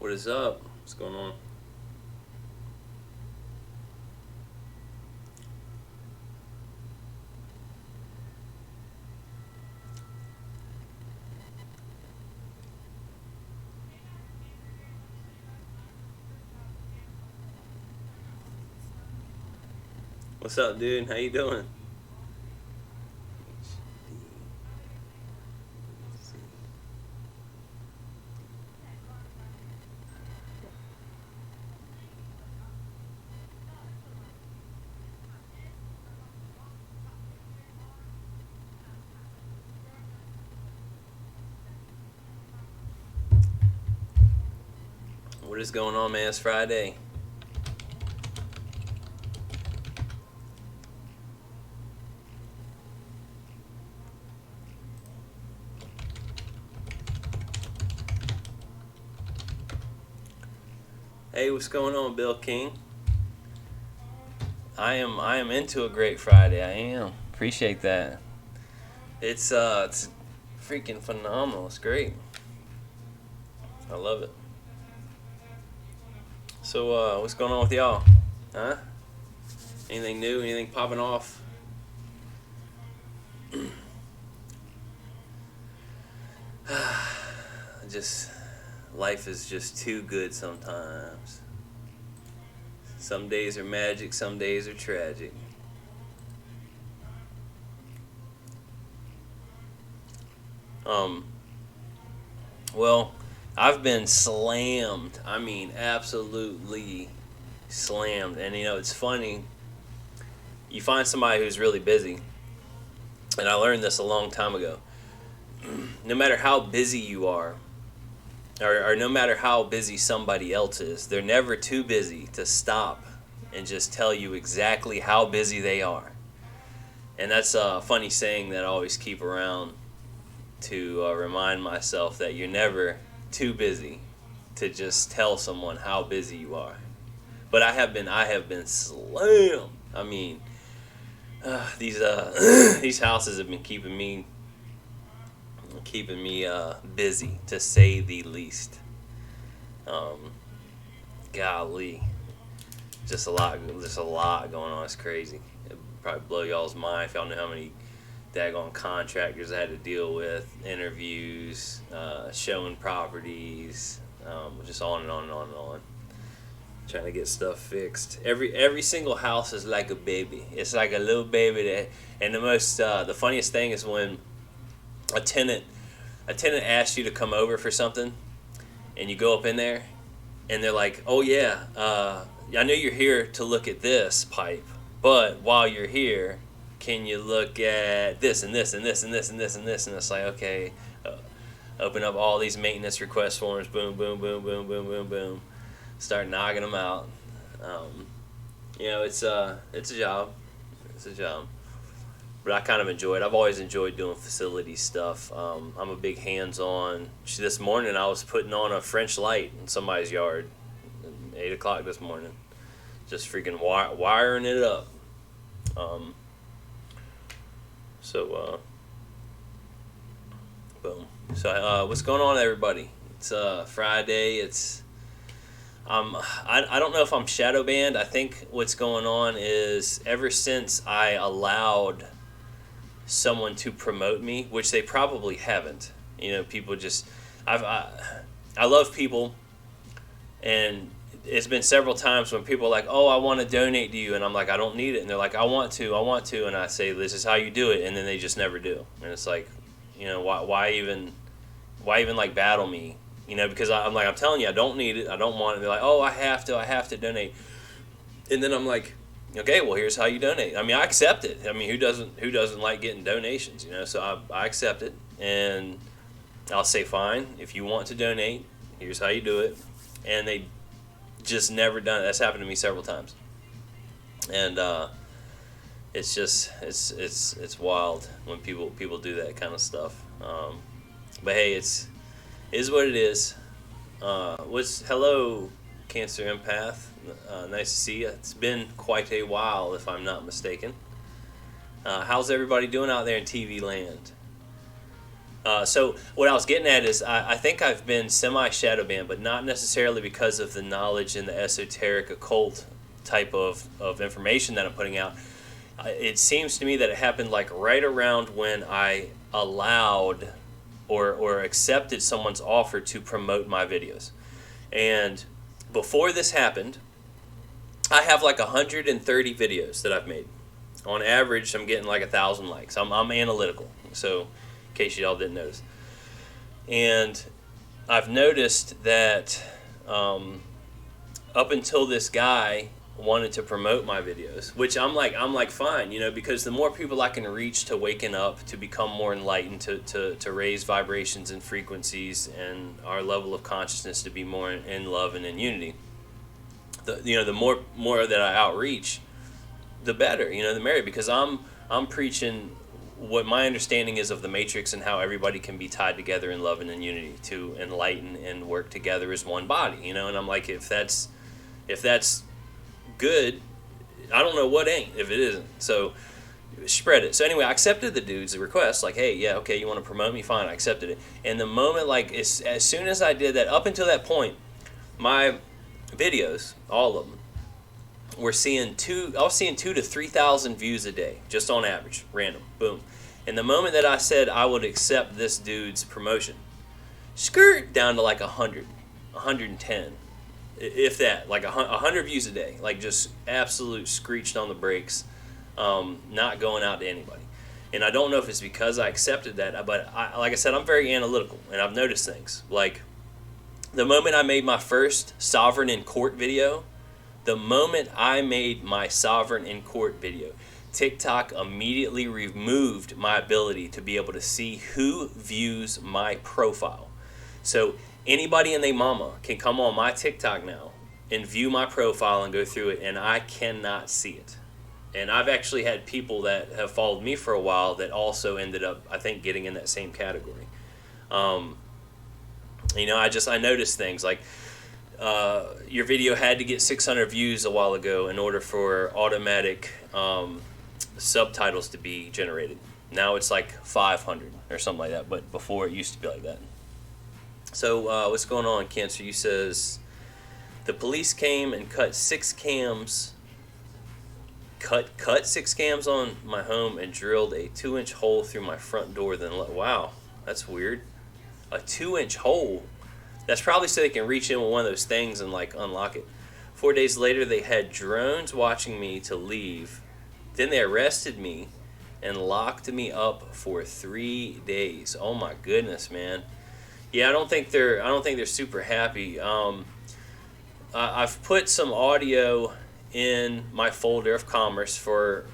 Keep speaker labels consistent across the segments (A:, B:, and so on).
A: What is up? What's going on? What's up, dude? How you doing? What is going on, man? It's Friday. Hey, what's going on, Bill King? I am into a great Friday. I am. Appreciate that. It's freaking phenomenal. It's great. I love it. So what's going on with y'all? Huh? Anything new? Anything popping off? Just life is just too good sometimes. Some days are magic, some days are tragic. Um, well, I've been slammed. I mean, absolutely slammed. And it's funny. You find somebody who's really busy, and I learned this a long time ago. No matter how busy you are, or no matter how busy somebody else is, they're never too busy to stop and just tell you exactly how busy they are. And that's a funny saying that I always keep around to remind myself that you're never too busy to just tell someone how busy you are. But I have been slammed. I mean, these these houses have been keeping me busy, to say the least. Golly, just a lot going on. It's crazy. It'd probably blow y'all's mind if y'all knew how many daggone contractors I had to deal with, interviews, showing properties, just on and on and on and on. Trying to get stuff fixed. Every single house is like a baby. It's like a little baby that, and the funniest thing is when a tenant asks you to come over for something, and you go up in there, and they're like, "Oh yeah, I know you're here to look at this pipe, but while you're here, can you look at this and this and this and this and this and this?" And it's like, okay, open up all these maintenance request forms, boom, boom, boom, boom, boom, boom, boom, start knocking them out. It's a job. It's a job. But I kind of enjoy it. I've always enjoyed doing facility stuff. I'm a big hands-on. This morning I was putting on a French light in somebody's yard at 8 o'clock this morning. Just freaking wiring it up. Boom. So what's going on, everybody? It's Friday. I don't know if I'm shadow banned. I think what's going on is ever since I allowed someone to promote me, which they probably haven't. People just I love people, and it's been several times when people are like, "Oh, I want to donate to you," and I'm like, "I don't need it," and they're like, I want to," and I say, "This is how you do it," and then they just never do, and it's like, why even like battle me, because I'm telling you, I don't need it, I don't want it. They're like, "Oh, I have to donate," and then I'm like, okay, well, here's how you donate. I mean, I accept it. I mean, who doesn't like getting donations, So I accept it, and I'll say, fine, if you want to donate, here's how you do it. And they just never done it. That's happened to me several times. And it's just it's wild when people do that kind of stuff. But hey, it is what it is. Hello, Cancer Empath. Nice to see you. It's been quite a while, if I'm not mistaken. How's everybody doing out there in TV land? So what I was getting at is I think I've been semi-shadow banned, but not necessarily because of the knowledge and the esoteric occult type of information that I'm putting out. It seems to me that it happened like right around when I allowed or accepted someone's offer to promote my videos. And before this happened, I have like 130 videos that I've made. On average, I'm getting like 1,000 likes. I'm analytical, so in case y'all didn't notice. And I've noticed that up until this guy wanted to promote my videos, which I'm like fine, because the more people I can reach to waking up, to become more enlightened, to raise vibrations and frequencies and our level of consciousness to be more in love and in unity. The more that I outreach, the better, the merrier, because I'm preaching what my understanding is of the matrix and how everybody can be tied together in love and in unity to enlighten and work together as one body, and I'm like, if that's good, I don't know what ain't if it isn't. So spread it. So anyway, I accepted the dude's request, like, hey, yeah, okay, you want to promote me, fine. I accepted it. And the moment, like, as soon as I did that, up until that point, my videos, all of them, I was seeing 2,000 to 3,000 views a day, just on average, random, boom. And the moment that I said I would accept this dude's promotion, skirt down to like 100, 110, if that, like 100 views a day, like just absolute screeched on the brakes, not going out to anybody. And I don't know if it's because I accepted that, but like I said, I'm very analytical, and I've noticed things. Like, the moment I made my first Sovereign in Court video, TikTok immediately removed my ability to be able to see who views my profile. So anybody and their mama can come on my TikTok now and view my profile and go through it, and I cannot see it. And I've actually had people that have followed me for a while that also ended up, I think, getting in that same category. I noticed things like, your video had to get 600 views a while ago in order for automatic subtitles to be generated. Now it's like 500 or something like that, but before it used to be like that. So what's going on, Cancer? You says the police came and cut 6 cams on my home and drilled a 2-inch hole through my front door. Wow, that's weird. A 2-inch hole. That's probably so they can reach in with one of those things and like unlock it. 4 days later, they had drones watching me to leave. Then they arrested me and locked me up for 3 days. Oh my goodness, man. Yeah, I don't think they're super happy. I've put some audio in my folder of commerce for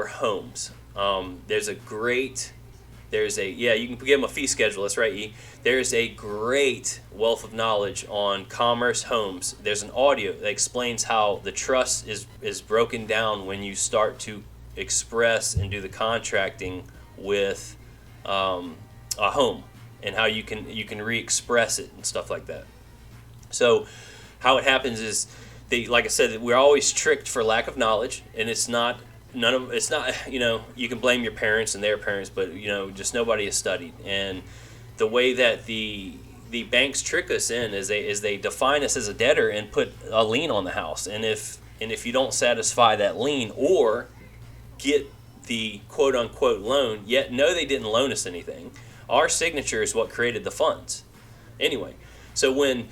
A: homes. You can give them a fee schedule. That's right, E. There's a great wealth of knowledge on commerce homes. There's an audio that explains how the trust is broken down when you start to express and do the contracting with a home, and how you can re-express it and stuff like that. So how it happens is, like I said, we're always tricked for lack of knowledge, and it's not, you can blame your parents and their parents, but just nobody has studied. And the way that the banks trick us in is they define us as a debtor and put a lien on the house, and if you don't satisfy that lien or get the quote unquote loan, yet no, they didn't loan us anything. Our signature is what created the funds. Anyway, so when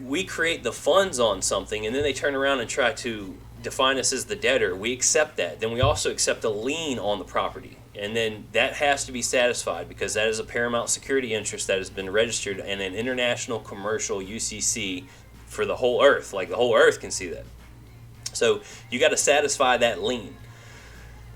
A: we create the funds on something and then they turn around and try to define us as the debtor, we accept that. Then we also accept a lien on the property. And then that has to be satisfied, because that is a paramount security interest that has been registered in an international commercial UCC for the whole earth. Like, the whole earth can see that. So you got to satisfy that lien.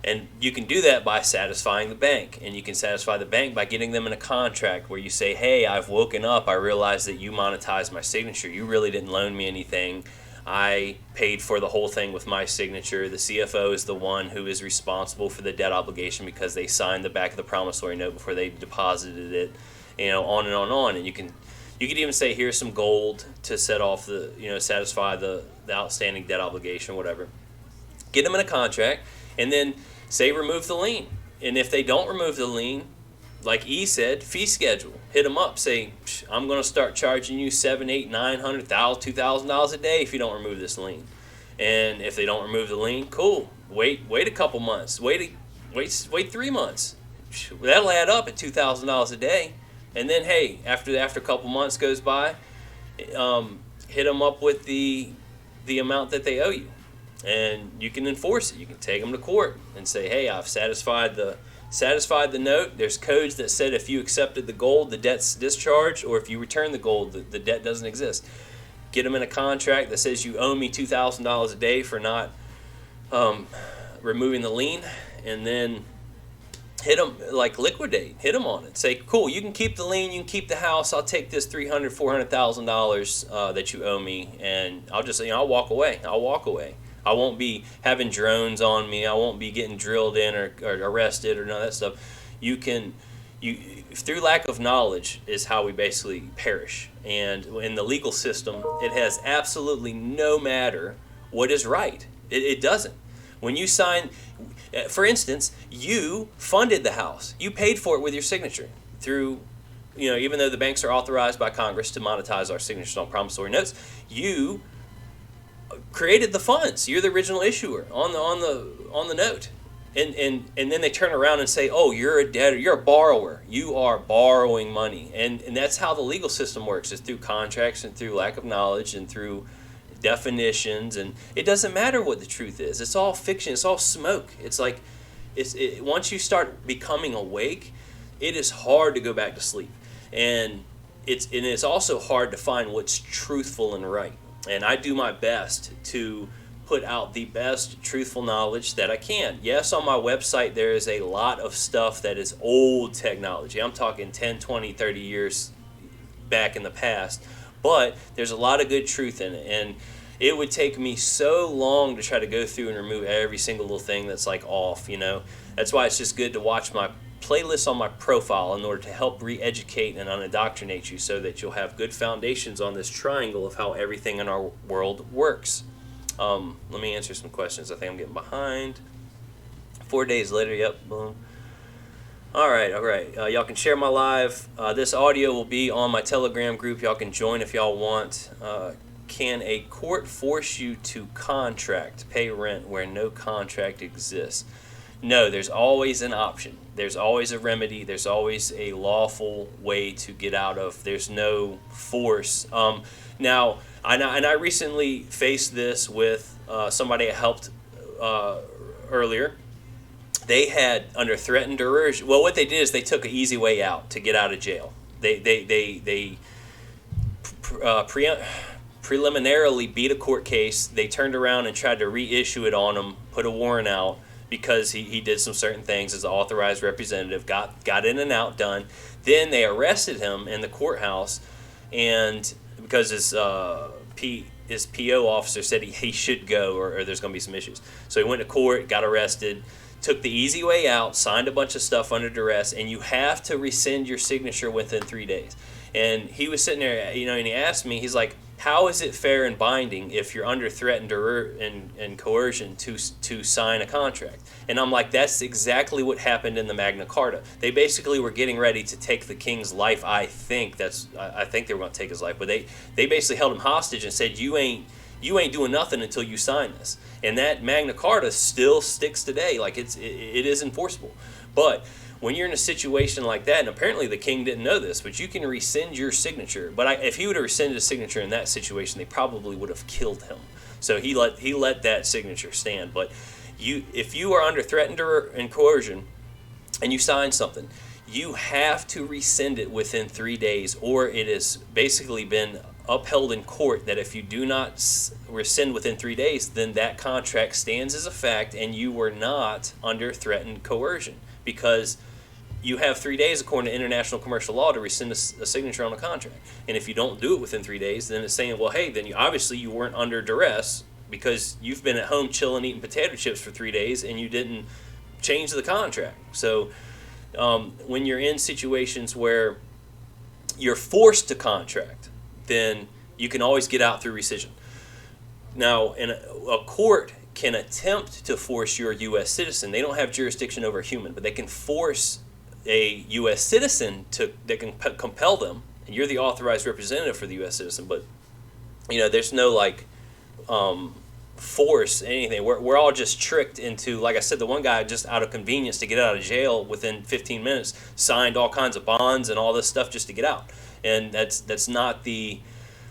A: And you can do that by satisfying the bank. And you can satisfy the bank by getting them in a contract where you say, hey, I've woken up. I realized that you monetized my signature. You really didn't loan me anything. I paid for the whole thing with my signature. The CFO is the one who is responsible for the debt obligation because they signed the back of the promissory note before they deposited it, on and on and on. And you could even say, here's some gold to set off satisfy the outstanding debt obligation, whatever. Get them in a contract, and then say remove the lien. And if they don't remove the lien, like E said, fee schedule. Hit them up. Say, I'm going to start charging you $700, $800, $900, $2,000 a day if you don't remove this lien. And if they don't remove the lien, cool. Wait a couple months. Wait 3 months. That'll add up at $2,000 a day. And then, hey, after a couple months goes by, hit them up with the amount that they owe you, and you can enforce it. You can take them to court and say, hey, I've satisfied the note. There's codes that said if you accepted the gold, the debt's discharged, or if you return the gold, the debt doesn't exist. Get them in a contract that says you owe me $2,000 a day for not removing the lien, and then hit them, like liquidate, hit them on it. Say, cool, you can keep the lien, you can keep the house, I'll take this $300,000, $400,000 that you owe me, and I'll just, I'll walk away. I won't be having drones on me. I won't be getting drilled in or arrested or none of that stuff. Through lack of knowledge is how we basically perish. And in the legal system, it has absolutely no matter what is right. It doesn't. When you sign, for instance, you funded the house. You paid for it with your signature through, even though the banks are authorized by Congress to monetize our signatures on promissory notes, you created the funds. You're the original issuer on the note. And then they turn around and say, oh, you're a debtor, you're a borrower. You are borrowing money. And that's how the legal system works, is through contracts and through lack of knowledge and through definitions. And it doesn't matter what the truth is. It's all fiction. It's all smoke. It's like, once you start becoming awake, it is hard to go back to sleep. And it's also hard to find what's truthful and right. And I do my best to put out the best truthful knowledge that I can. Yes, on my website there is a lot of stuff that is old technology. I'm talking 10, 20, 30 years back in the past. But there's a lot of good truth in it. And it would take me so long to try to go through and remove every single little thing that's like off, That's why it's just good to watch my playlist on my profile in order to help re-educate and unindoctrinate you so that you'll have good foundations on this triangle of how everything in our world works. Let me answer some questions. I think I'm getting behind. 4 days later, yep, boom. All right. Y'all can share my live. This audio will be on my Telegram group. Y'all can join if y'all want. Can a court force you to pay rent where no contract exists? No, there's always an option. There's always a remedy. There's always a lawful way to get out of. There's no force. Now, I recently faced this with somebody I helped earlier. They had, under threat and coercion, well, what they did is they took an easy way out to get out of jail. They preliminarily beat a court case. They turned around and tried to reissue it on him, put a warrant out, because he did some certain things as an authorized representative, got in and out done. Then they arrested him in the courthouse, and because his PO officer said he should go or there's going to be some issues. So he went to court, got arrested, took the easy way out, signed a bunch of stuff under duress, and you have to rescind your signature within 3 days. And he was sitting there, and he asked me, he's like, how is it fair and binding if you're under threat and coercion to sign a contract? And I'm like, that's exactly what happened in the Magna Carta. They basically were getting ready to take the king's life. I think they were going to take his life, but they basically held him hostage and said, you ain't doing nothing until you sign this. And that Magna Carta still sticks today. Like it is enforceable. But when you're in a situation like that, and apparently the king didn't know this, but you can rescind your signature. But if he would have rescinded his signature in that situation, they probably would have killed him. So he let that signature stand. But if you are under threat and coercion, and you sign something, you have to rescind it within 3 days, or it has basically been upheld in court that if you do not rescind within 3 days, then that contract stands as a fact, and you were not under threat and coercion, because you have 3 days according to international commercial law to rescind a signature on a contract. And if you don't do it within 3 days, then it's saying, well, hey, then you weren't under duress because you've been at home chilling, eating potato chips for 3 days, and you didn't change the contract. So when you're in situations where you're forced to contract, then you can always get out through rescission. Now, a court can attempt to force your U.S. citizen. They don't have jurisdiction over a human, but they can force a U.S. citizen that can compel them, and you're the authorized representative for the U.S. citizen, but there's no force anything. We're all just tricked into, like I said, the one guy just out of convenience to get out of jail within 15 minutes signed all kinds of bonds and all this stuff just to get out, and that's not the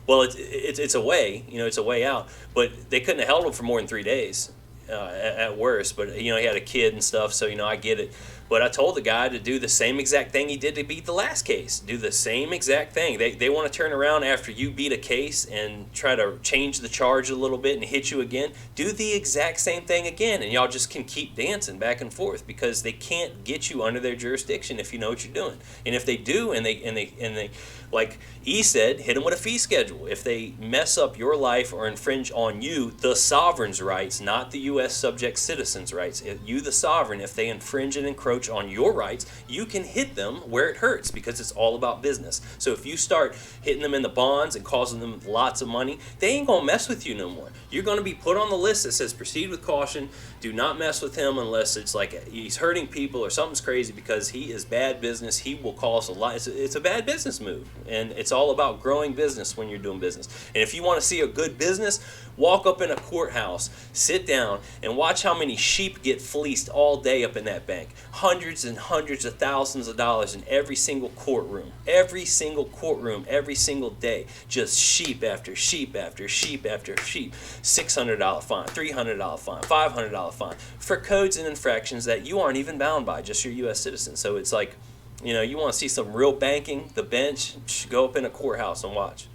A: well. It's a way, it's a way out, but they couldn't have held him for more than 3 days. At worst, but he had a kid and stuff, so I get it. But I told the guy to do the same exact thing he did to beat the last case. Do the same exact thing. They want to turn around after you beat a case and try to change the charge a little bit and hit you again. Do the exact same thing again, and y'all just can keep dancing back and forth because they can't get you under their jurisdiction if you know what you're doing. And if they do, and they like E said, hit them with a fee schedule. If they mess up your life or infringe on you, the sovereign's rights, not the U.S. subject citizen's rights. You, the sovereign, if they infringe and encroach on your rights, you can hit them where it hurts because it's all about business. So if you start hitting them in the bonds and causing them lots of money, they ain't going to mess with you no more. You're going to be put on the list that says proceed with caution. Do not mess with him unless it's like he's hurting people or something's crazy because he is bad business. He will cause a lot. It's a bad business move. And it's all about growing business when you're doing business. And if you want to see a good business, walk up in a courthouse, sit down, and watch how many sheep get fleeced all day up in that bank. Hundreds and hundreds of thousands of dollars in every single courtroom. Every single courtroom, every single day. Just sheep after sheep after sheep after sheep. $600 fine, $300 fine, $500 fine for codes and infractions that you aren't even bound by, just your U.S. citizen. So it's like, you want to see some real banking, the bench, go up in a courthouse and watch.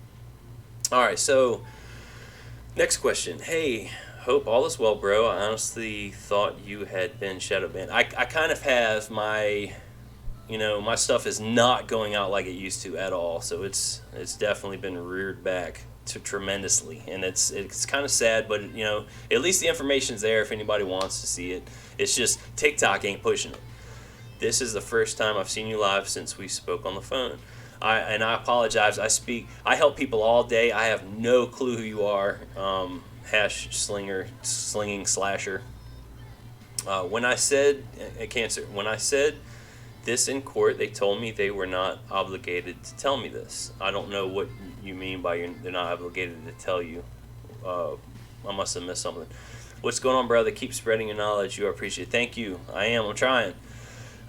A: All right, so next question. Hey, hope all is well, bro. I honestly thought you had been shadow banned. I kind of have my, my stuff is not going out like it used to at all. So it's definitely been reared back to tremendously, and it's kind of sad, but at least the information's there if anybody wants to see it. It's just TikTok ain't pushing it. This is the first time I've seen you live since we spoke on the phone. I apologize. I help people all day. I have no clue who you are. Slinging slasher. When I said this in court, they told me they were not obligated to tell me this. I don't know what you mean by they're not obligated to tell you. I must have missed something. What's going on, brother? Keep spreading your knowledge. You are appreciated. Thank you. I'm trying.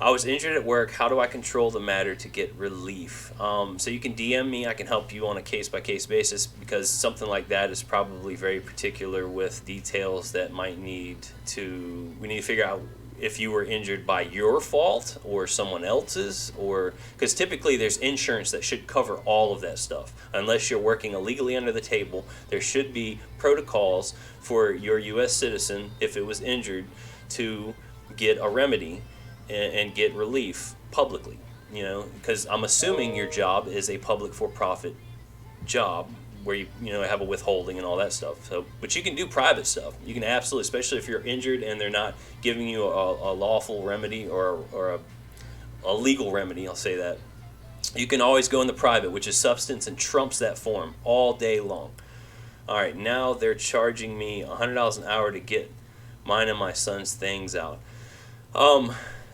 A: I was injured at work. How do I control the matter to get relief? So you can DM me. I can help you on a case-by-case basis because something like that is probably very particular with details that we need to figure out if you were injured by your fault or someone else's, or because typically there's insurance that should cover all of that stuff. Unless you're working illegally under the table, there should be protocols for your U.S. citizen, if it was injured, to get a remedy and get relief publicly, because I'm assuming your job is a public for-profit job where you have a withholding and all that stuff. So, but you can do private stuff. You can absolutely, especially if you're injured and they're not giving you a lawful remedy or a legal remedy. I'll say that. You can always go in the private, which is substance and trumps that form all day long. All right, now they're charging me $100 an hour to get mine and my son's things out.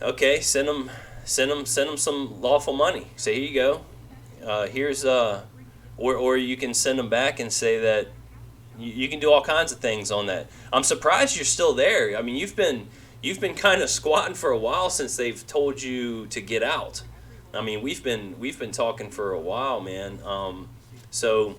A: Okay, send them some lawful money. Say, here you go. Here's or you can send them back and say that you can do all kinds of things on that. I'm surprised you're still there. I mean, you've been kind of squatting for a while since they've told you to get out. I mean, we've been talking for a while, man. So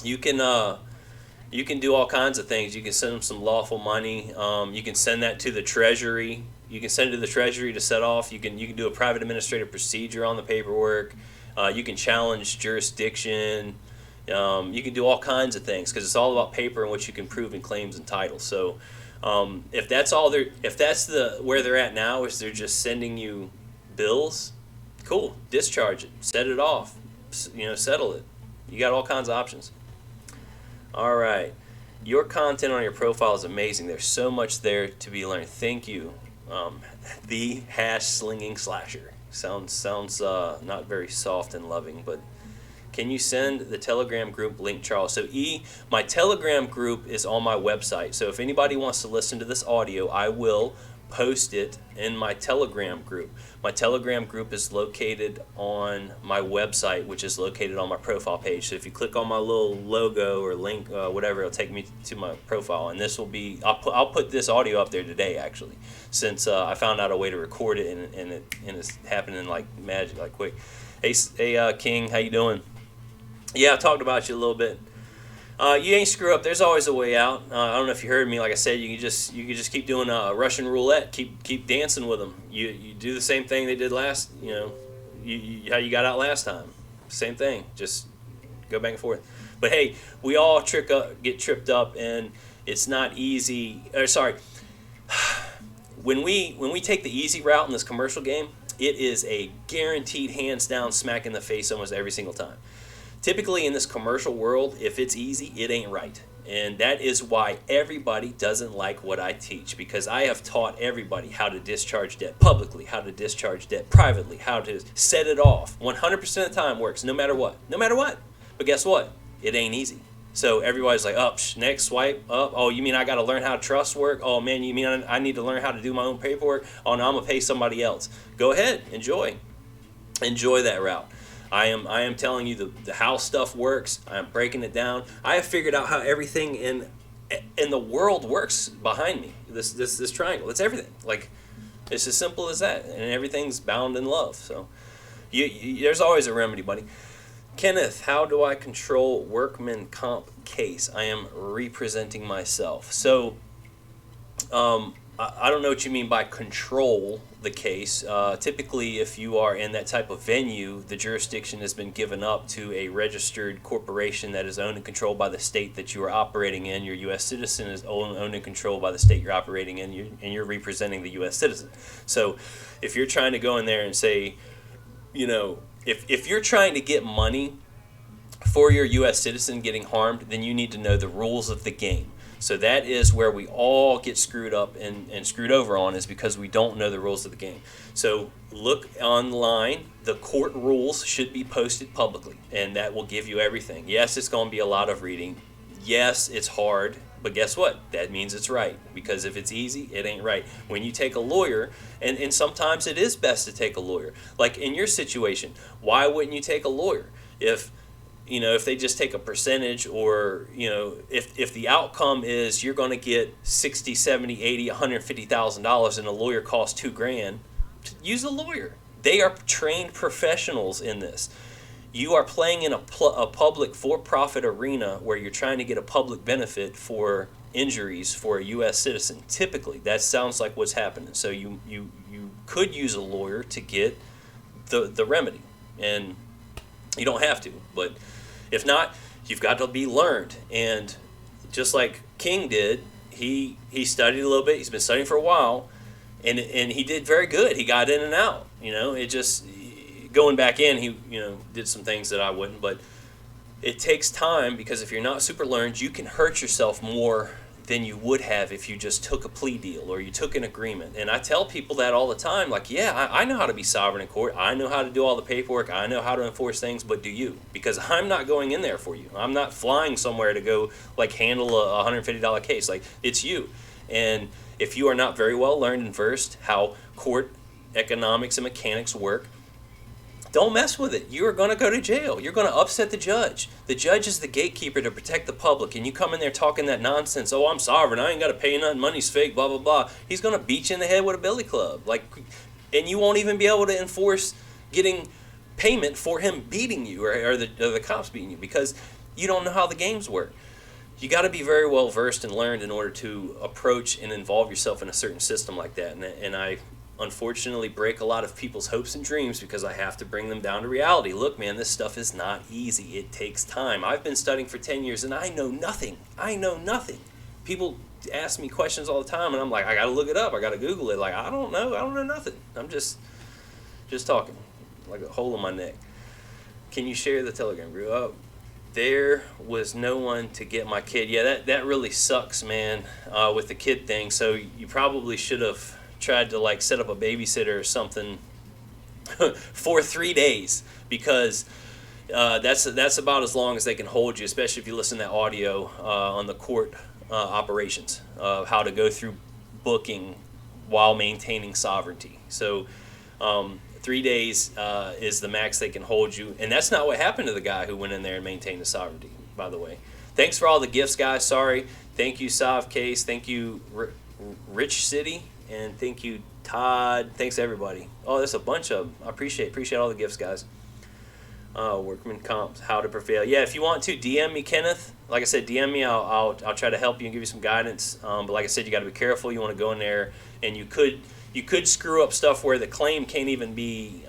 A: you can do all kinds of things. You can send them some lawful money. You can send that to the Treasury. You can send it to the Treasury to set off. You can do a private administrative procedure on the paperwork. You can challenge jurisdiction. You can do all kinds of things because it's all about paper and what you can prove in claims and titles. So if that's where they're at now is they're just sending you bills, cool. Discharge it. Set it off. Settle it. You got all kinds of options. All right. Your content on your profile is amazing. There's so much there to be learned. Thank you. The #slinging slasher sounds not very soft and loving, but can you send the Telegram group link, Charles? So my Telegram group is on my website. So if anybody wants to listen to this audio, I will post it in my Telegram group. My Telegram group is located on my website, which is located on my profile page. So if you click on my little logo or link, whatever, it'll take me to my profile. And this will be, I'll put this audio up there today, actually, since I found out a way to record it, and it's happening like magic, like quick. Hey, King, how you doing? Yeah, I talked about you a little bit. You ain't screw up. There's always a way out. I don't know if you heard me. Like I said, you can just keep doing Russian roulette. Keep dancing with them. You do the same thing they did last. How you got out last time. Same thing. Just go back and forth. But hey, we all get tripped up, and it's not easy. When we take the easy route in this commercial game, it is a guaranteed hands down smack in the face almost every single time. Typically in this commercial world, if it's easy, it ain't right. And that is why everybody doesn't like what I teach, because I have taught everybody how to discharge debt publicly, how to discharge debt privately, how to set it off. 100% of the time works, no matter what. No matter what. But guess what? It ain't easy. So everybody's like, next swipe, up. Oh, you mean I got to learn how trust work? Oh, man, you mean I need to learn how to do my own paperwork? Oh, no, I'm going to pay somebody else. Go ahead. Enjoy that route. I am telling you the how stuff works. I am breaking it down. I have figured out how everything in the world works behind me. This triangle. It's everything. Like, it's as simple as that, and everything's bound in love. So, there's always a remedy, buddy. Kenneth, how do I control workman comp case? I am representing myself. So, I don't know what you mean by control the case. Typically, if you are in that type of venue, the jurisdiction has been given up to a registered corporation that is owned and controlled by the state that you are operating in. Your U.S. citizen is owned and controlled by the state you're operating in, and you're representing the U.S. citizen. So if you're trying to go in there and say, if you're trying to get money for your U.S. citizen getting harmed, then you need to know the rules of the game. So that is where we all get screwed up and screwed over on, is because we don't know the rules of the game. So look online. The court rules should be posted publicly, and that will give you everything. Yes, it's going to be a lot of reading. Yes, it's hard, but guess what? That means it's right, because if it's easy, it ain't right. When you take a lawyer, and sometimes it is best to take a lawyer. Like in your situation, why wouldn't you take a lawyer? If they just take a percentage, or, if the outcome is you're going to get $60, $70, $80, $150,000 and a lawyer costs $2,000, use a lawyer. They are trained professionals in this. You are playing in a public for-profit arena where you're trying to get a public benefit for injuries for a U.S. citizen. Typically, that sounds like what's happening. So you could use a lawyer to get the remedy, and you don't have to, but if not, you've got to be learned. And just like King did, he studied a little bit. He's been studying for a while, and he did very good. He got in and out. It just going back in, he did some things that I wouldn't. But it takes time, because if you're not super learned, you can hurt yourself more than you would have if you just took a plea deal or you took an agreement. And I tell people that all the time, like, yeah, I know how to be sovereign in court. I know how to do all the paperwork. I know how to enforce things, but do you? Because I'm not going in there for you. I'm not flying somewhere to go, handle a $150 case. It's you. And if you are not very well learned and versed how court economics and mechanics work, don't mess with it. You are going to go to jail. You're going to upset the judge. The judge is the gatekeeper to protect the public, and you come in there talking that nonsense. Oh, I'm sovereign. I ain't got to pay nothing. Money's fake, blah, blah, blah. He's going to beat you in the head with a billy club. And you won't even be able to enforce getting payment for him beating you or the cops beating you, because you don't know how the games work. You got to be very well versed and learned in order to approach and involve yourself in a certain system like that. And I unfortunately break a lot of people's hopes and dreams, because I have to bring them down to reality. Look, man, this stuff is not easy. It takes time. I've been studying for 10 years, and I know nothing. People ask me questions all the time, and I'm like, I got to look it up. I got to Google it. I don't know. I don't know nothing. I'm just talking like a hole in my neck. Can you share the Telegram group? There was no one to get my kid. Yeah, that really sucks, man, with the kid thing. So you probably should have tried to set up a babysitter or something for 3 days, because that's about as long as they can hold you, especially if you listen to that audio on the court operations, how to go through booking while maintaining sovereignty. So 3 days is the max they can hold you, and that's not what happened to the guy who went in there and maintained the sovereignty, by the way. Thanks for all the gifts, guys. Sorry. Thank you, Sav Case. Thank you, Rich City, and thank you, Todd. Thanks everybody. Oh, there's a bunch of them. I appreciate all the gifts, guys. Workman comps, how to prevail. Yeah, if you want to DM me, Kenneth. Like I said, DM me. I'll try to help you and give you some guidance. But like I said, you got to be careful. You want to go in there, and you could screw up stuff where the claim can't even be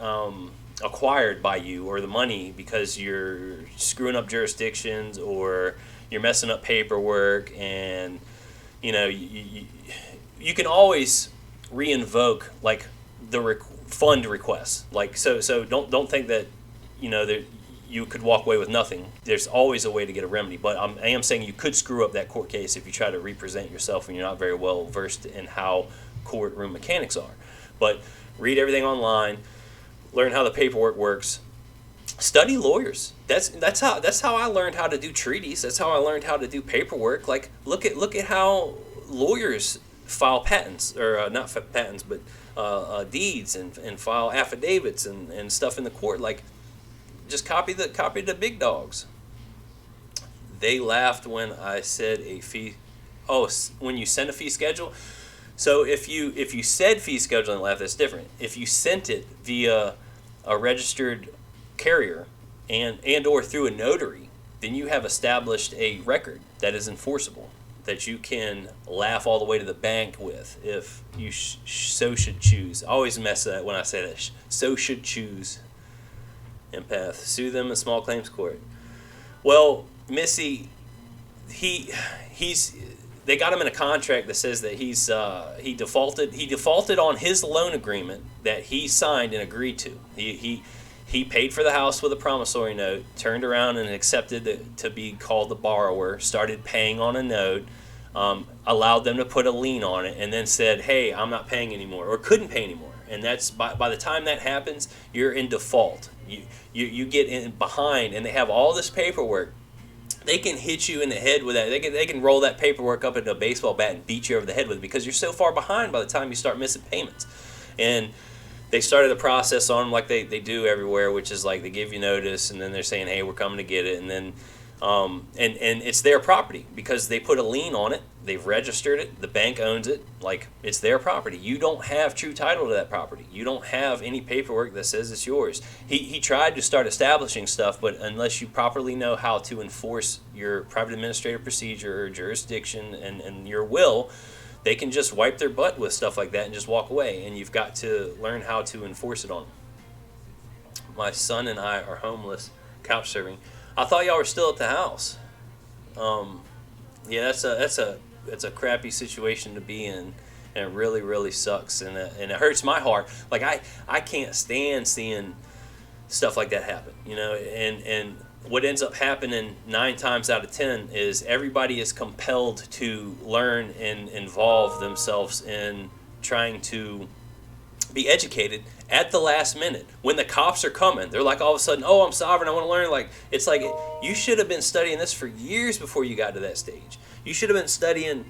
A: acquired by you or the money because you're screwing up jurisdictions or you're messing up paperwork, and you can always re-invoke like the fund request. Like so don't think that that you could walk away with nothing. There's always a way to get a remedy, but I am saying you could screw up that court case if you try to represent yourself and you're not very well versed in how courtroom mechanics are. But read everything online, learn how the paperwork works, study lawyers. That's how I learned how to do treaties. That's how I learned how to do paperwork. Like look at how lawyers file patents, or not patents, but deeds and file affidavits and stuff in the court. Like just copy the big dogs. They laughed when I said a fee. Oh, when you send a fee schedule. So if you said fee schedule and laughed, that's different. If you sent it via a registered carrier and or through a notary, then you have established a record that is enforceable, that you can laugh all the way to the bank with if you so should choose. I always mess that when I say that. So should choose. Empath. Sue them in small claims court. Well, Missy, they got him in a contract that says that he defaulted on his loan agreement that he signed and agreed to. He paid for the house with a promissory note, turned around and accepted to be called the borrower, started paying on a note, allowed them to put a lien on it, and then said, hey, I'm not paying anymore, or couldn't pay anymore. And that's by the time that happens, you're in default. You get in behind, and they have all this paperwork. They can hit you in the head with that. They can roll that paperwork up into a baseball bat and beat you over the head with it because you're so far behind by the time you start missing payments. And they started the process on them like they do everywhere, which is like they give you notice, and then they're saying, hey, we're coming to get it, and then and it's their property because they put a lien on it. They've registered it. The bank owns it. Like, it's their property. You don't have true title to that property. You don't have any paperwork that says it's yours. He tried to start establishing stuff, but unless you properly know how to enforce your private administrative procedure or jurisdiction and your will, they can just wipe their butt with stuff like that and just walk away. And you've got to learn how to enforce it on them. My son and I are homeless, couch serving. I thought y'all were still at the house. Yeah, that's a crappy situation to be in, and it really, really sucks, and it hurts my heart. Like I can't stand seeing stuff like that happen, and what ends up happening 9 times out of 10 is everybody is compelled to learn and involve themselves in trying to be educated at the last minute. When the cops are coming, they're like all of a sudden, oh, I'm sovereign, I want to learn. Like, it's like you should have been studying this for years before you got to that stage. You should have been studying,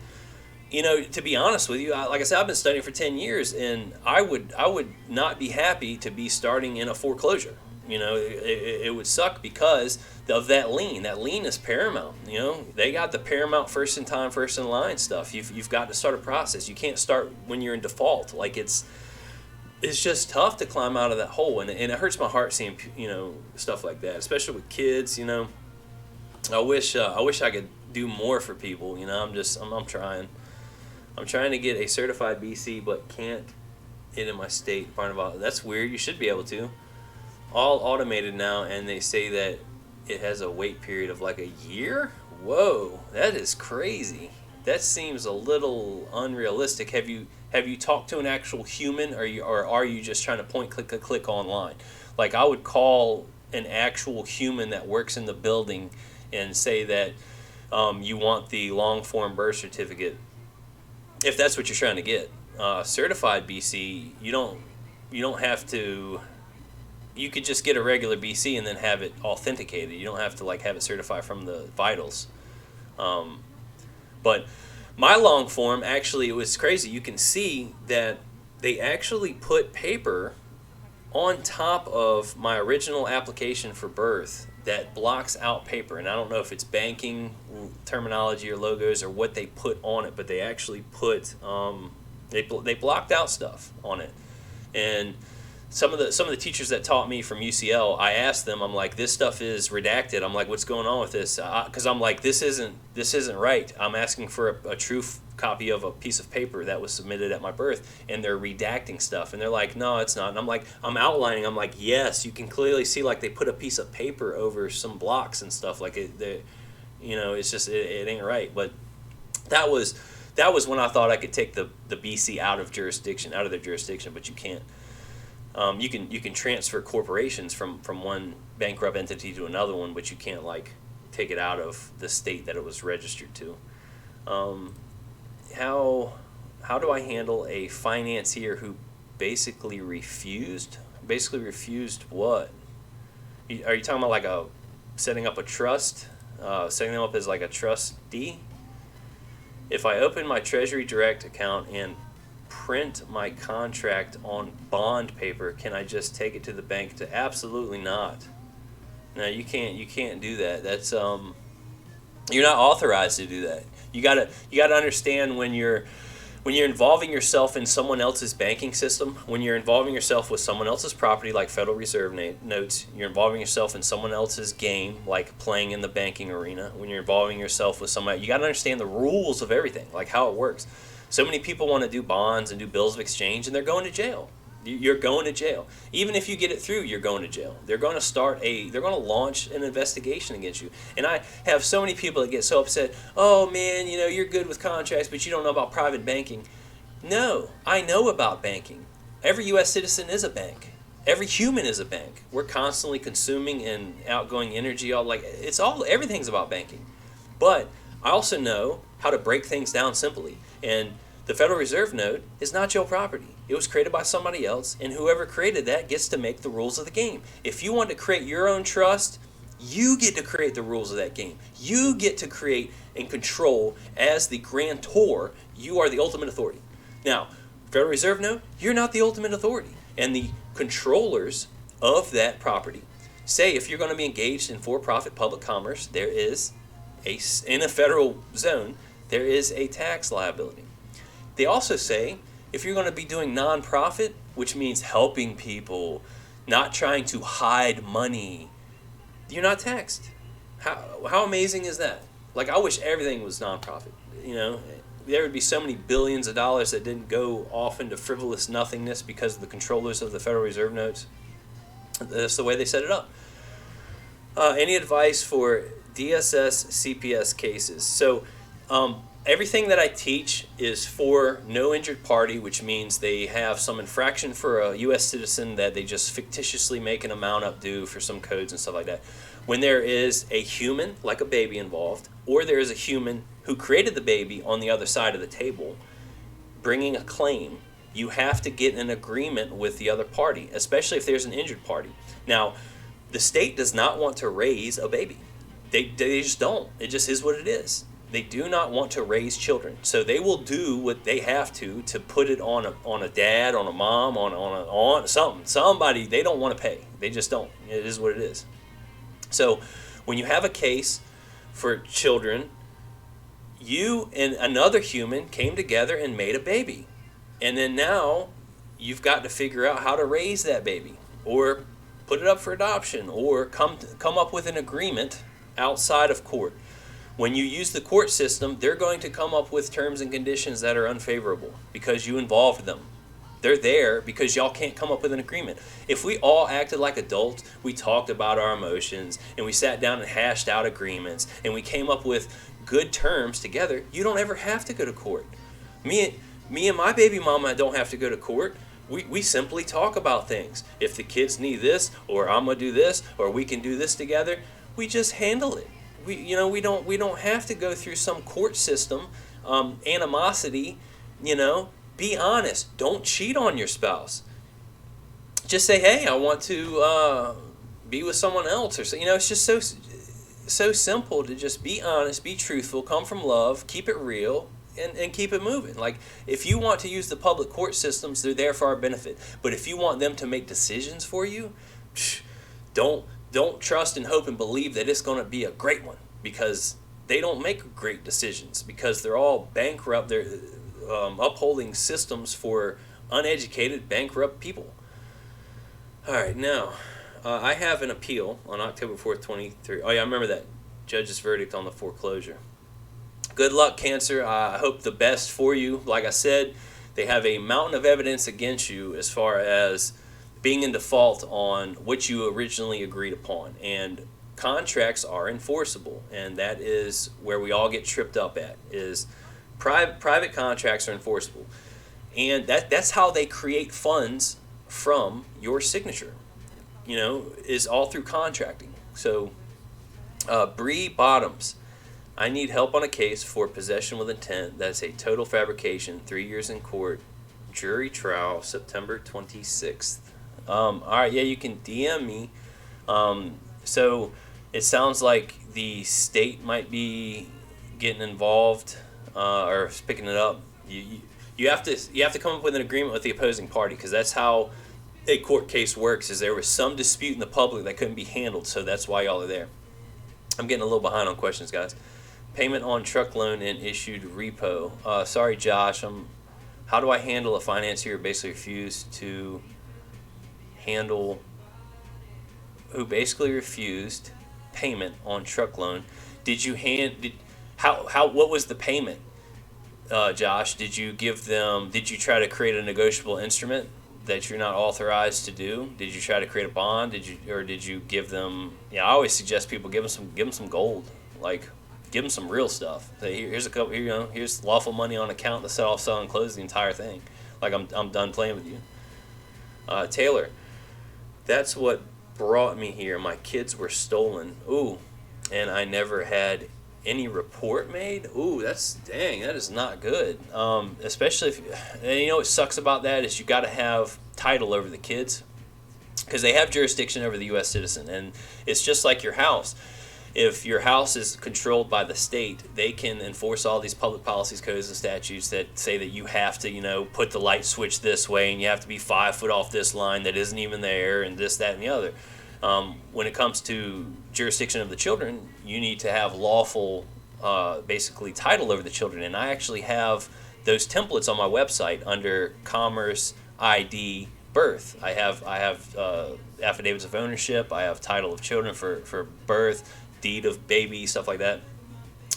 A: to be honest with you, like I said, I've been studying for 10 years, and I would not be happy to be starting in a foreclosure. It would suck because of that lien. That lien is paramount. They got the paramount first in time, first in line stuff. You've got to start a process. You can't start when you're in default. Like, it's just tough to climb out of that hole, and it hurts my heart seeing stuff like that, especially with kids. I wish I could do more for people. I'm trying. I'm trying to get a certified BC, but can't it in my state. That's weird. You should be able to. All automated now, and they say that it has a wait period of like a year. Whoa, that is crazy. That seems a little unrealistic. Have you talked to an actual human, or are you just trying to point, click online? Like, I would call an actual human that works in the building and say that you want the long form birth certificate, if that's what you're trying to get. Certified BC, you don't have to. You could just get a regular BC and then have it authenticated. You don't have to have it certified from the vitals. But My long form, actually, it was crazy. You can see that they actually put paper on top of my original application for birth that blocks out paper. And I don't know if it's banking terminology or logos or what they put on it, but they actually put they blocked out stuff on it. And some of the teachers that taught me from UCL, I asked them, I'm like, this stuff is redacted. I'm like, what's going on with this? Because I'm like, this isn't right. I'm asking for a true copy of a piece of paper that was submitted at my birth, and they're redacting stuff. And they're like, no, it's not. And I'm like, I'm outlining. I'm like, yes, you can clearly see like they put a piece of paper over some blocks and stuff. Like it's just it ain't right. But that was when I thought I could take the BC out of their jurisdiction, but you can't. You can transfer corporations from one bankrupt entity to another one, but you can't like take it out of the state that it was registered to. How do I handle a financier who basically refused? Basically refused what? Are you talking about like setting up a trust, setting them up as like a trustee? If I open my Treasury Direct account and print my contract on bond paper, can I just take it to the bank? Absolutely not. No, you can't do that. That's you're not authorized to do that. You gotta understand when you're involving yourself in someone else's banking system, when you're involving yourself with someone else's property like Federal Reserve notes, you're involving yourself in someone else's game like playing in the banking arena. When you're involving yourself with somebody, you got to understand the rules of everything, like how it works. So many people want to do bonds and do bills of exchange, and they're going to jail. You're going to jail. Even if you get it through, you're going to jail. They're going to launch an investigation against you. And I have so many people that get so upset. Oh man, you're good with contracts, but you don't know about private banking. No, I know about banking. Every U.S. citizen is a bank. Every human is a bank. We're constantly consuming and outgoing energy. Everything's about banking. But I also know how to break things down simply. And the Federal Reserve note is not your property. It was created by somebody else, and whoever created that gets to make the rules of the game. If you want to create your own trust, you get to create the rules of that game. You get to create and control as the grantor. You are the ultimate authority. Now, Federal Reserve note, you're not the ultimate authority. And the controllers of that property say if you're going to be engaged in for-profit public commerce, there is in a federal zone, there is a tax liability. They also say if you're going to be doing nonprofit, which means helping people, not trying to hide money, you're not taxed. How amazing is that? Like, I wish everything was nonprofit. There would be so many billions of dollars that didn't go off into frivolous nothingness because of the controllers of the Federal Reserve notes. That's the way they set it up. Any advice for DSS CPS cases? So, everything that I teach is for no injured party, which means they have some infraction for a U.S. citizen that they just fictitiously make an amount up due for some codes and stuff like that. When there is a human, like a baby involved, or there is a human who created the baby on the other side of the table, bringing a claim, you have to get an agreement with the other party, especially if there's an injured party. Now, the state does not want to raise a baby. They just don't. It just is what it is. They do not want to raise children, so they will do what they have to put it on a dad, on a mom, on an aunt, somebody. They don't want to pay. They just don't. It is what it is. So when you have a case for children, you and another human came together and made a baby, and then now you've got to figure out how to raise that baby, or put it up for adoption, or come up with an agreement outside of court. When you use the court system, they're going to come up with terms and conditions that are unfavorable because you involved them. They're there because y'all can't come up with an agreement. If we all acted like adults, we talked about our emotions, and we sat down and hashed out agreements, and we came up with good terms together, you don't ever have to go to court. Me and my baby mama don't have to go to court. We simply talk about things. If the kids need this, or I'm going to do this, or we can do this together, we just handle it. We don't have to go through some court system, animosity. Be honest. Don't cheat on your spouse. Just say, hey, I want to be with someone else, or so. It's just so simple to just be honest, be truthful, come from love, keep it real. and keep it moving. Like, if you want to use the public court systems, they're there for our benefit. But if you want them to make decisions for you, don't trust and hope and believe that it's going to be a great one, because they don't make great decisions, because they're all bankrupt. They're upholding systems for uneducated, bankrupt people. All right, now I have an appeal on October 4th, 23. Oh yeah, I remember that judge's verdict on the foreclosure. Good luck, Cancer. I hope the best for you. Like I said, they have a mountain of evidence against you as far as being in default on what you originally agreed upon. And contracts are enforceable, and that is where we all get tripped up at, is private contracts are enforceable. And that's how they create funds from your signature, is all through contracting. So, Bree Bottoms, I need help on a case for possession with intent. That's a total fabrication, 3 years in court, jury trial, September 26th. All right, yeah, you can DM me. So it sounds like the state might be getting involved or picking it up. You have to come up with an agreement with the opposing party, because that's how a court case works. Is there was some dispute in the public that couldn't be handled, so that's why y'all are there. I'm getting a little behind on questions, guys. Payment on truck loan and issued repo. Sorry, Josh. How do I handle a financier who basically refused payment on truck loan? What was the payment, Josh? Did you try to create a negotiable instrument that you're not authorized to do? Did you try to create a bond? Did you give them? Yeah, I always suggest people give them some gold. Like, give them some real stuff. Say, here's a couple. Here's lawful money on account to set off, sell, and close the entire thing. Like, I'm done playing with you. Taylor, that's what brought me here. My kids were stolen. Ooh, and I never had any report made. Ooh, that is not good. Especially and what sucks about that is you got to have title over the kids, because they have jurisdiction over the U.S. citizen, and it's just like your house. If your house is controlled by the state, they can enforce all these public policies, codes, and statutes that say that you have to, put the light switch this way, and you have to be 5 foot off this line that isn't even there, and this, that, and the other. When it comes to jurisdiction of the children, you need to have lawful, basically, title over the children. And I actually have those templates on my website under Commerce, ID, Birth. I have affidavits of ownership. I have title of children for birth, deed of baby, stuff like that.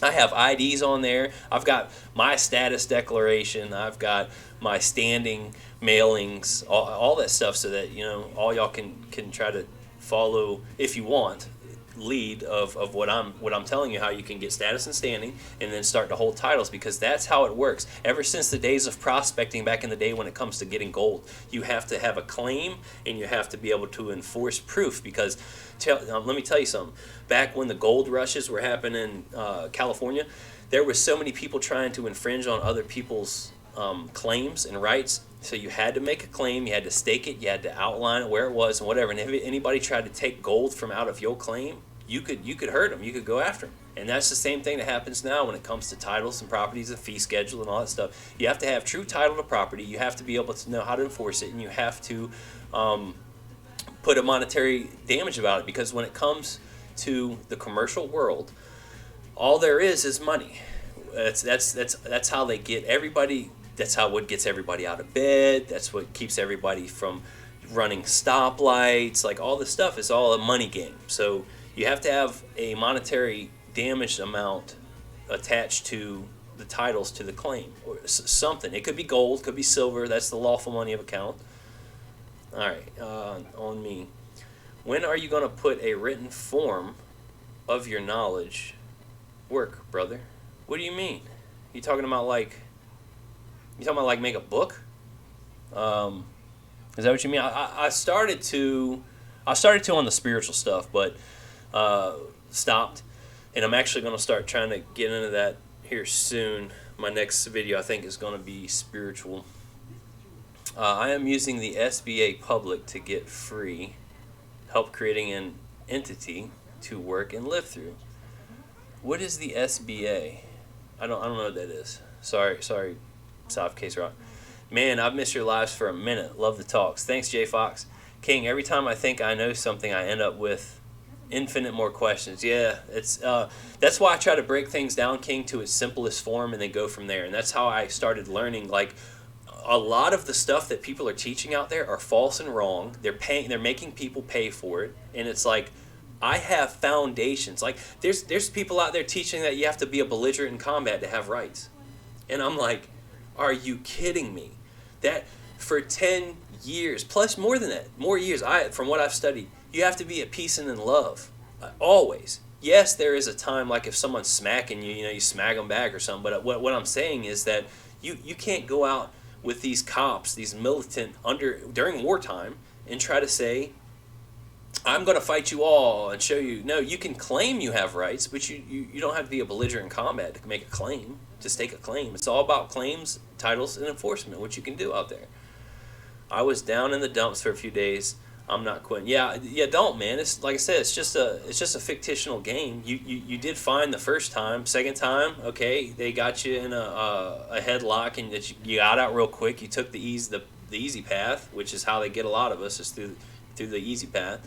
A: I have IDs on there. I've got my status declaration. I've got my standing mailings, all that stuff, so that all y'all can try to follow, if you want, lead of what I'm telling you, how you can get status and standing, and then start to hold titles, because that's how it works. Ever since the days of prospecting back in the day, when it comes to getting gold, you have to have a claim, and you have to be able to enforce proof. Because let me tell you something. Back when the gold rushes were happening in California, there were so many people trying to infringe on other people's claims and rights. So you had to make a claim, you had to stake it, you had to outline it, where it was, and whatever. And if anybody tried to take gold from out of your claim, you could hurt them, you could go after them. And that's the same thing that happens now when it comes to titles and properties and fee schedule and all that stuff. You have to have true title to property, you have to be able to know how to enforce it, and you have to put a monetary damage about it, because when it comes to the commercial world, all there is money. That's how they get everybody. That's what gets everybody out of bed. That's what keeps everybody from running stoplights. Like, all this stuff is all a money game. So you have to have a monetary damage amount attached to the titles to the claim, or something. It could be gold, could be silver. That's the lawful money of account. All right, on me. When are you going to put a written form of your knowledge work, brother? What do you mean? You talking about like make a book? Is that what you mean? I started to on the spiritual stuff, but stopped, and I'm actually going to start trying to get into that here soon. My next video, I think, is going to be spiritual. I am using the SBA Public to get free help creating an entity to work and live through. What is the SBA? I don't know what that is. Sorry, South Case Rock. Man, I've missed your lives for a minute. Love the talks. Thanks, Jay Fox. King, every time I think I know something, I end up with infinite more questions. Yeah, it's that's why I try to break things down, King, to its simplest form and then go from there. And that's how I started learning. Like, a lot of the stuff that people are teaching out there are false and wrong. They're making people pay for it. And it's like, I have foundations. Like, there's people out there teaching that you have to be a belligerent in combat to have rights. And I'm like, are you kidding me? That for 10 years, plus more than that, more years, from what I've studied, you have to be at peace and in love. Always. Yes, there is a time, like if someone's smacking you, you smack them back or something. But what I'm saying is that you can't go out with these cops, these militant, during wartime, and try to say, I'm going to fight you all and show you. No, you can claim you have rights, but you don't have to be a belligerent in combat to make a claim, to stake a claim. It's all about claims, titles, and enforcement, what you can do out there. I was down in the dumps for a few days. I'm not quitting. Yeah, don't, man. It's like I said, it's just a fictional game. You did fine the first time. Second time, okay, they got you in a headlock and you got out real quick. You took the easy path, which is how they get a lot of us, is through the easy path.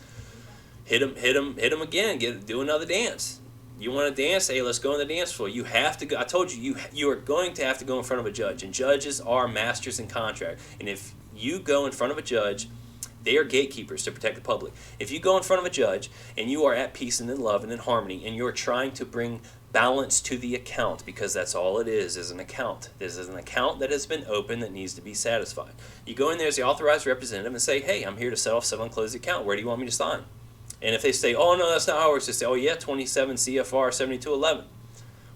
A: Hit them again. Do another dance. You want to dance? Hey, let's go on the dance floor. You have to go. I told you, you are going to have to go in front of a judge, and judges are masters in contract. And if you go in front of a judge, they are gatekeepers to protect the public. If you go in front of a judge and you are at peace and in love and in harmony, and you're trying to bring balance to the account, because that's all it is an account. This is an account that has been opened that needs to be satisfied. You go in there as the authorized representative and say, hey, I'm here to settle and close the account. Where do you want me to sign? And if they say, oh, no, that's not how it works, just say, oh, yeah, 27 CFR 7211.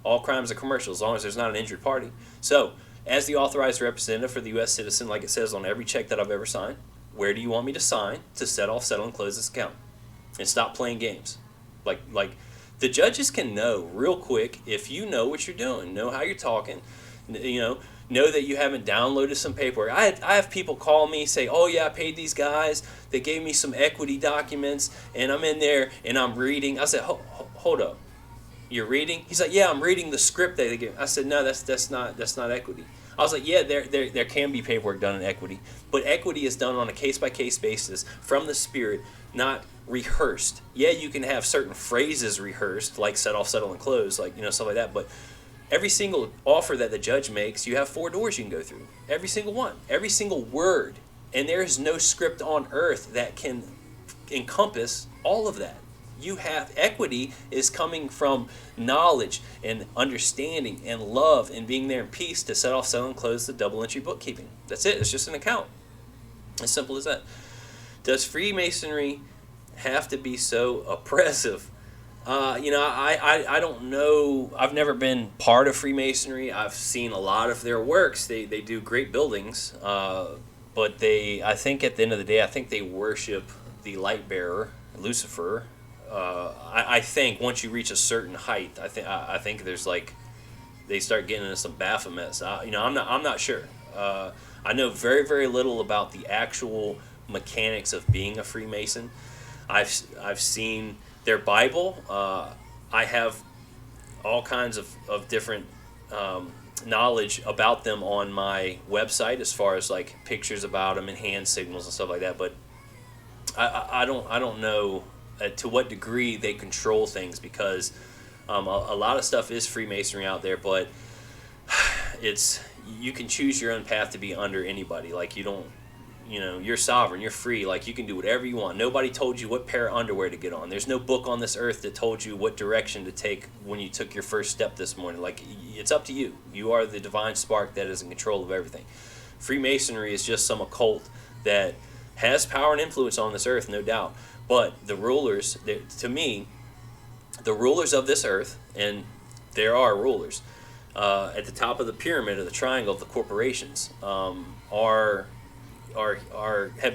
A: All crimes are commercial as long as there's not an injured party. So, as the authorized representative for the U.S. citizen, like it says on every check that I've ever signed, where do you want me to sign to settle, and close this account? And stop playing games. Like the judges can know real quick if you know what you're doing, know how you're talking, know that you haven't downloaded some paperwork. I have people call me, say, oh yeah, I paid these guys. They gave me some equity documents, and I'm in there and I'm reading. I said, hold up, you're reading? He's like, yeah, I'm reading the script that they gave. I said, no, that's not equity. I was like, yeah, there can be paperwork done in equity, but equity is done on a case-by-case basis from the spirit, not rehearsed. Yeah, you can have certain phrases rehearsed, like set off, settle, and close, like, stuff like that, but every single offer that the judge makes, you have 4 doors you can go through. Every single one. Every single word. And there is no script on earth that can encompass all of that. You have equity is coming from knowledge and understanding and love and being there in peace to set off, settle, and close the double entry bookkeeping. That's it. It's just an account. As simple as that. Does Freemasonry have to be so oppressive? I don't know. I've never been part of Freemasonry. I've seen a lot of their works. They do great buildings, but I think at the end of the day, I think they worship the light bearer, Lucifer. I think once you reach a certain height, I think there's they start getting into some Baphomets. I'm not sure. I know very, very little about the actual mechanics of being a Freemason. I've seen their Bible. I have all kinds of different knowledge about them on my website, as far as pictures about them and hand signals and stuff like that. But I don't know to what degree they control things, because a lot of stuff is Freemasonry out there, but you can choose your own path to be under anybody. You're sovereign, you're free, you can do whatever you want. Nobody told you what pair of underwear to get on. There's no book on this earth that told you what direction to take when you took your first step this morning. It's up to you. You are the divine spark that is in control of everything. Freemasonry is just some occult that has power and influence on this earth, no doubt. But the rulers, to me, the rulers of this earth, and there are rulers, at the top of the pyramid of the triangle of the corporations, have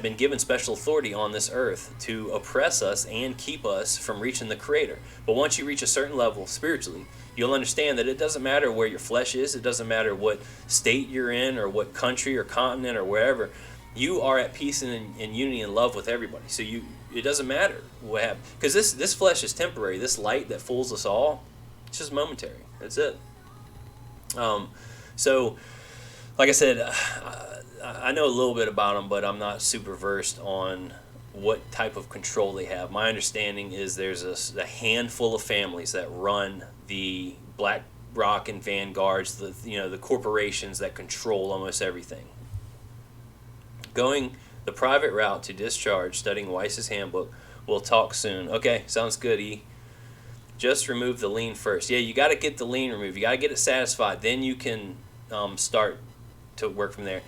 A: been given special authority on this earth to oppress us and keep us from reaching the Creator. But once you reach a certain level spiritually, you'll understand that it doesn't matter where your flesh is, it doesn't matter what state you're in or what country or continent or wherever, you are at peace and in unity and love with everybody. So it doesn't matter what happens, because this flesh is temporary. This light that fools us all, it's just momentary. That's it. So, like I said, I know a little bit about them, but I'm not super versed on what type of control they have. My understanding is there's a handful of families that run the BlackRock and Vanguards, the corporations that control almost everything. Going the private route to discharge, studying Weiss's handbook. We'll talk soon. Okay, sounds good, E. Just remove the lien first. Yeah, you got to get the lien removed. You got to get it satisfied. Then you can start to work from there.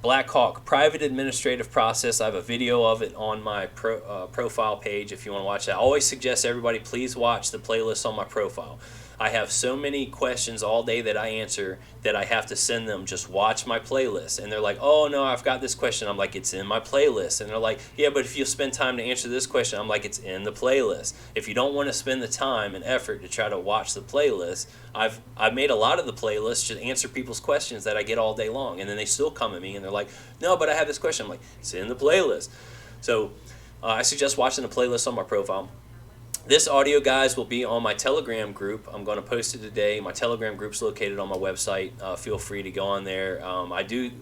A: Blackhawk, private administrative process. I have a video of it on my profile page if you want to watch that. I always suggest everybody please watch the playlist on my profile. I have so many questions all day that I answer that I have to send them, just watch my playlist. And they're like, oh no, I've got this question. I'm like, it's in my playlist. And they're like, yeah, but if you'll spend time to answer this question, I'm like, it's in the playlist. If you don't want to spend the time and effort to try to watch the playlist, I've made a lot of the playlists to answer people's questions that I get all day long. And then they still come at me and they're like, no, but I have this question. I'm like, it's in the playlist. So I suggest watching the playlist on my profile. This audio, guys, will be on my Telegram group. I'm going to post it today. My Telegram group's located on my website. Feel free to go on there. I do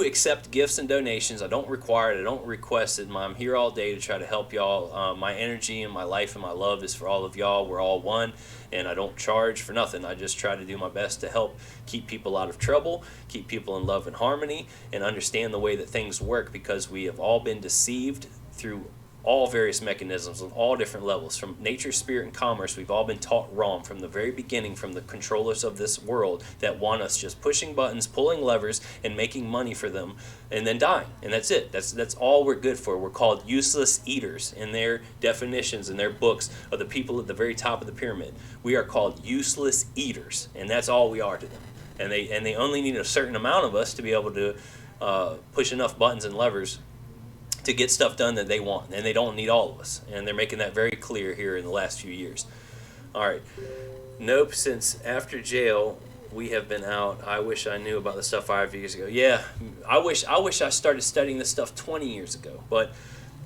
A: accept gifts and donations. I don't require it. I don't request it. I'm here all day to try to help y'all. My energy and my life and my love is for all of y'all. We're all one, and I don't charge for nothing. I just try to do my best to help keep people out of trouble, keep people in love and harmony, and understand the way that things work, because we have all been deceived through all various mechanisms on all different levels. From nature, spirit, and commerce, we've all been taught wrong from the very beginning, from the controllers of this world that want us just pushing buttons, pulling levers, and making money for them, and then dying. And that's it. That's all we're good for. We're called useless eaters in their definitions, in their books of the people at the very top of the pyramid. We are called useless eaters, and that's all we are to them. And they only need a certain amount of us to be able to push enough buttons and levers to get stuff done that they want, and they don't need all of us, and they're making that very clear here in the last few years. All right. Nope, since after jail we have been out. I wish I knew about the stuff 5 years ago. Yeah, I wish I started studying this stuff 20 years ago, but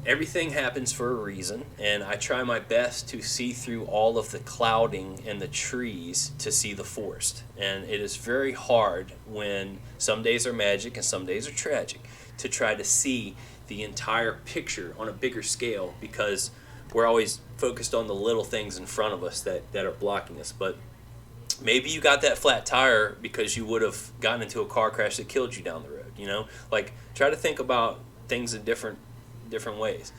A: everything happens for a reason, and I try my best to see through all of the clouding and the trees to see the forest. And it is very hard when some days are magic and some days are tragic to try to see the entire picture on a bigger scale, because we're always focused on the little things in front of us that are blocking us. But maybe you got that flat tire because you would have gotten into a car crash that killed you down the road, you know? Like, try to think about things in different ways.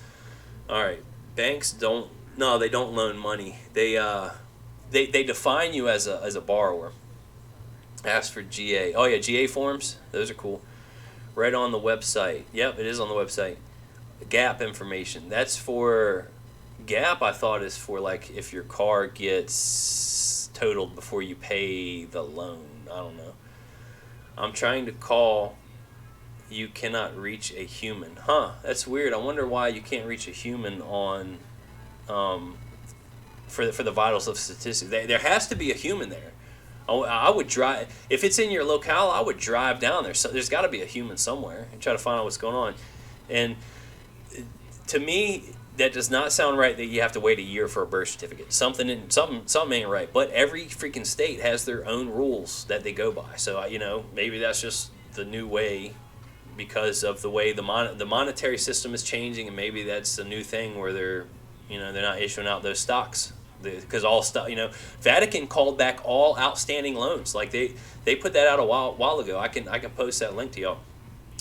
A: All right. Banks don't loan money. They define you as a borrower. Ask for GA. Oh yeah, GA forms. Those are cool. Right on the website. Yep, it is on the website. GAP information. That's for GAP. I thought is for like if your car gets totaled before you pay the loan. I don't know. I'm trying to call. You cannot reach a human. Huh? That's weird. I wonder why you can't reach a human on for the vitals of statistics. There has to be a human there. I would drive, if it's in your locale, I would drive down there. So there's got to be a human somewhere and try to find out what's going on. And to me, that does not sound right that you have to wait a year for a birth certificate. Something ain't right. But every freaking state has their own rules that they go by. So maybe that's just the new way because of the way the monetary system is changing, and maybe that's a new thing where they're not issuing out those stocks. Because all stuff, Vatican called back all outstanding loans. Like they put that out a while ago. I can post that link to y'all.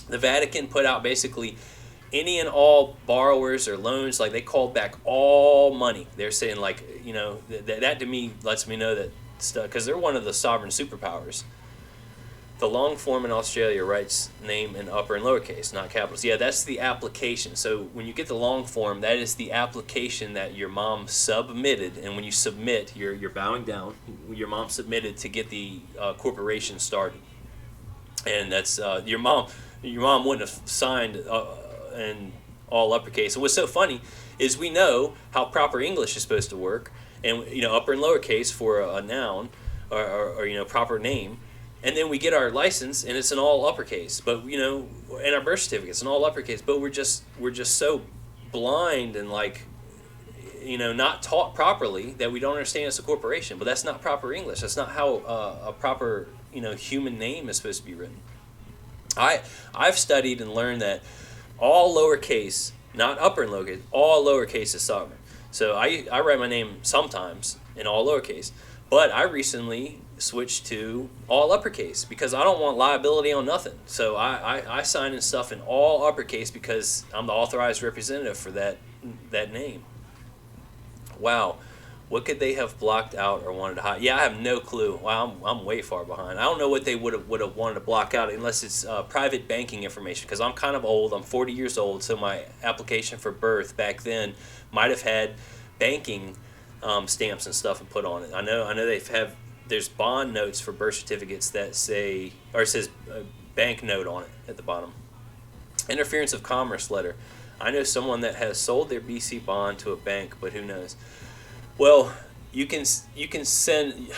A: The Vatican put out basically any and all borrowers or loans. Like they called back all money. They're saying that to me lets me know that stuff, because they're one of the sovereign superpowers. The long form in Australia writes name in upper and lowercase, not capitals. Yeah, that's the application. So when you get the long form, that is the application that your mom submitted. And when you submit, you're bowing down. Your mom submitted to get the corporation started. And that's your mom. Your mom wouldn't have signed in all uppercase. And what's so funny is we know how proper English is supposed to work, and upper and lowercase for a noun or proper name. And then we get our license, and it's in all uppercase. But and our birth certificate, it's in all uppercase. But we're just so blind and not taught properly that we don't understand it's a corporation. But that's not proper English. That's not how a proper human name is supposed to be written. I've studied and learned that all lowercase, not upper and lowercase, all lowercase is sovereign. So I write my name sometimes in all lowercase, but I recently switched to all uppercase because I don't want liability on nothing. So I sign in stuff in all uppercase because I'm the authorized representative for that name. Wow. What could they have blocked out or wanted to hide? Yeah, I have no clue. Wow, I'm way far behind. I don't know what they would have wanted to block out unless it's private banking information, because I'm kind of old. I'm 40 years old, so my application for birth back then might have had banking stamps and stuff and put on it. I know there's bond notes for birth certificates that say, or it says bank note on it at the bottom. Interference of commerce letter. I know someone that has sold their BC bond to a bank, but who knows? Well, you can send,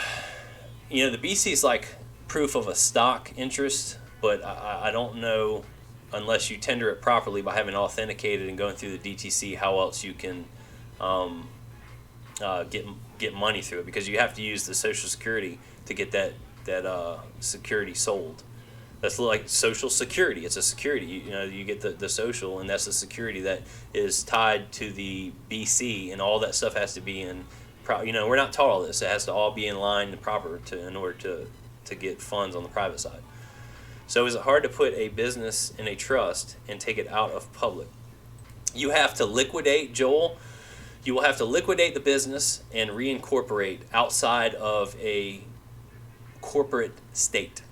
A: the BC is like proof of a stock interest, but I don't know, unless you tender it properly by having it authenticated and going through the DTC, how else you can get money through it, because you have to use the Social Security to get that security sold. That's like Social Security. It's a security. You get the social, and that's the security that is tied to the BC, and all that stuff has to be in. We're not taught all this. It has to all be in line and proper in order to get funds on the private side. So is it hard to put a business in a trust and take it out of public? You have to liquidate, Joel. You will have to liquidate the business and reincorporate outside of a corporate state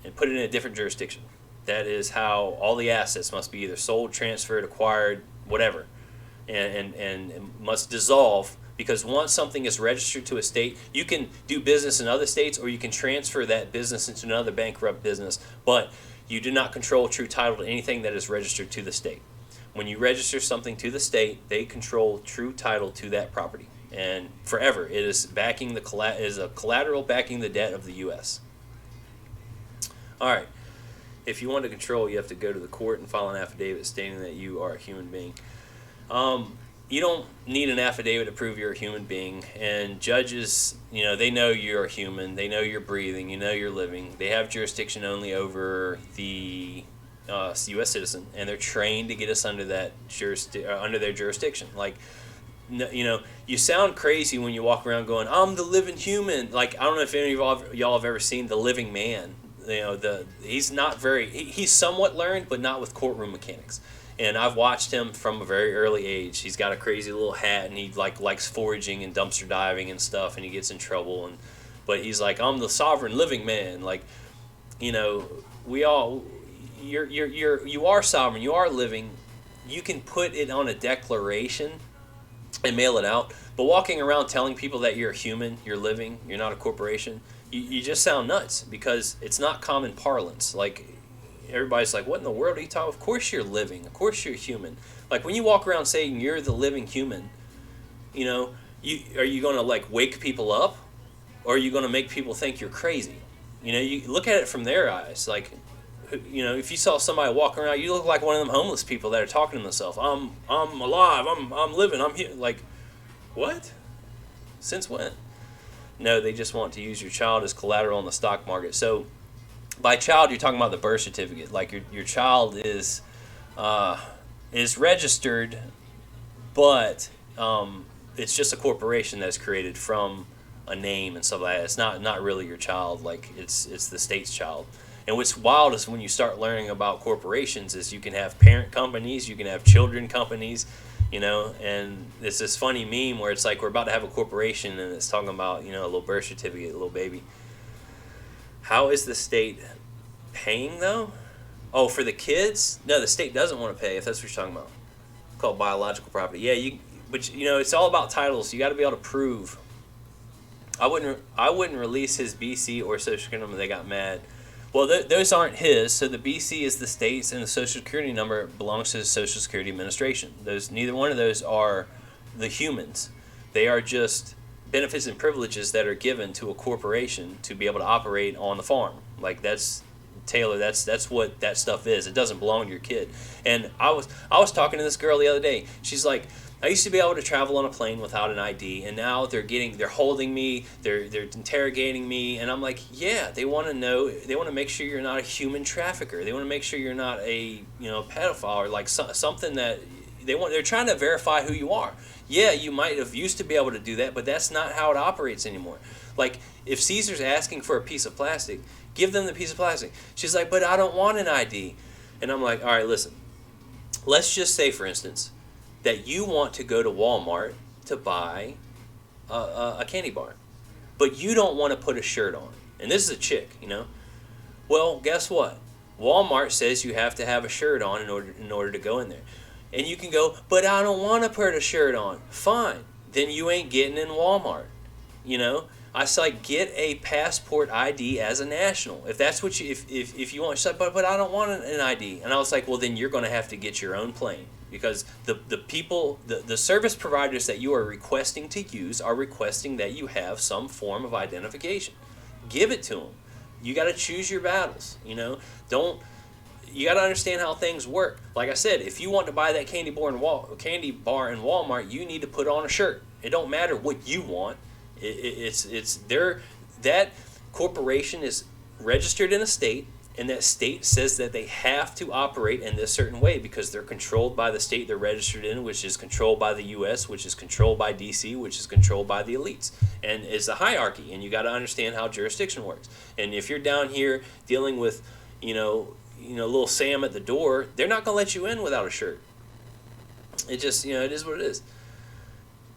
A: and put it in a different jurisdiction. That is how all the assets must be either sold, transferred, acquired, whatever, and must dissolve, because once something is registered to a state, you can do business in other states, or you can transfer that business into another bankrupt business, but you do not control true title to anything that is registered to the state. When you register something to the state, they control true title to that property, and forever. It is a collateral backing the debt of the U.S. All right. If you want to control, you have to go to the court and file an affidavit stating that you are a human being. You don't need an affidavit to prove you're a human being. And judges, they know you're a human. They know you're breathing. You're living. They have jurisdiction only over the U.S. citizen, and they're trained to get us under that under their jurisdiction. Like, you sound crazy when you walk around going, "I'm the living human." Like, I don't know if any of y'all have ever seen The Living Man. He's not he's somewhat learned, but not with courtroom mechanics. And I've watched him from a very early age. He's got a crazy little hat, and he likes foraging and dumpster diving and stuff, and he gets in trouble. But he's like, "I'm the sovereign living man." Like, we all, you are sovereign. You are living. You can put it on a declaration and mail it out. But walking around telling people that you're a human, you're living, you're not a corporation, you just sound nuts, because it's not common parlance. Like, everybody's like, "What in the world are you talking about?" Of course you're living. Of course you're human. Like, when you walk around saying you're the living human, are you going to wake people up, or are you going to make people think you're crazy? You look at it from their eyes. Like, if you saw somebody walking around, you look like one of them homeless people that are talking to themselves. I'm alive. I'm living. I'm here. Like, what? Since when? No, they just want to use your child as collateral in the stock market. So, by child, you're talking about the birth certificate. Like, your child is registered, but it's just a corporation that's created from a name and stuff like that. It's not really your child. Like, it's the state's child. And what's wild is when you start learning about corporations is you can have parent companies, you can have children companies, and it's this funny meme where it's like we're about to have a corporation and it's talking about, a little birth certificate, a little baby. How is the state paying, though? Oh, for the kids? No, the state doesn't want to pay, if that's what you're talking about. It's called biological property. Yeah, but it's all about titles. You got to be able to prove. I wouldn't release his BC or Social Security number. They got mad. Well, those aren't his. So the BC is the state's, and the Social Security number belongs to the Social Security Administration. Neither one of those are the humans. They are just benefits and privileges that are given to a corporation to be able to operate on the farm. Like, that's Taylor. That's what that stuff is. It doesn't belong to your kid. And I was talking to this girl the other day. She's like, I used to be able to travel on a plane without an ID, and now they're holding me, they're interrogating me, and I'm like, yeah, they want to know, they want to make sure you're not a human trafficker, they want to make sure you're not a pedophile or like something that they're trying to verify who you are. Yeah, you might have used to be able to do that, but that's not how it operates anymore. Like if Caesar's asking for a piece of plastic, give them the piece of plastic. She's like, but I don't want an ID, and I'm like, all right, listen, let's just say, for instance, that you want to go to Walmart to buy a candy bar, but you don't want to put a shirt on. And this is a chick, Well, guess what? Walmart says you have to have a shirt on in order to go in there. And you can go, but I don't want to put a shirt on. Fine. Then you ain't getting in Walmart. I say, like, get a passport ID as a national. If that's what you, if you want, she's like, but I don't want an ID. And I was like, well, then you're going to have to get your own plane. Because the people, the service providers that you are requesting to use are requesting that you have some form of identification. Give it to them. You got to choose your battles. You got to understand how things work. Like I said, if you want to buy that candy bar in Walmart, you need to put on a shirt. It don't matter what you want. That corporation is registered in a state. And that state says that they have to operate in this certain way because they're controlled by the state they're registered in, which is controlled by the U.S., which is controlled by D.C., which is controlled by the elites. And it's a hierarchy, and you got to understand how jurisdiction works. And if you're down here dealing with, little Sam at the door, they're not going to let you in without a shirt. It just, it is what it is.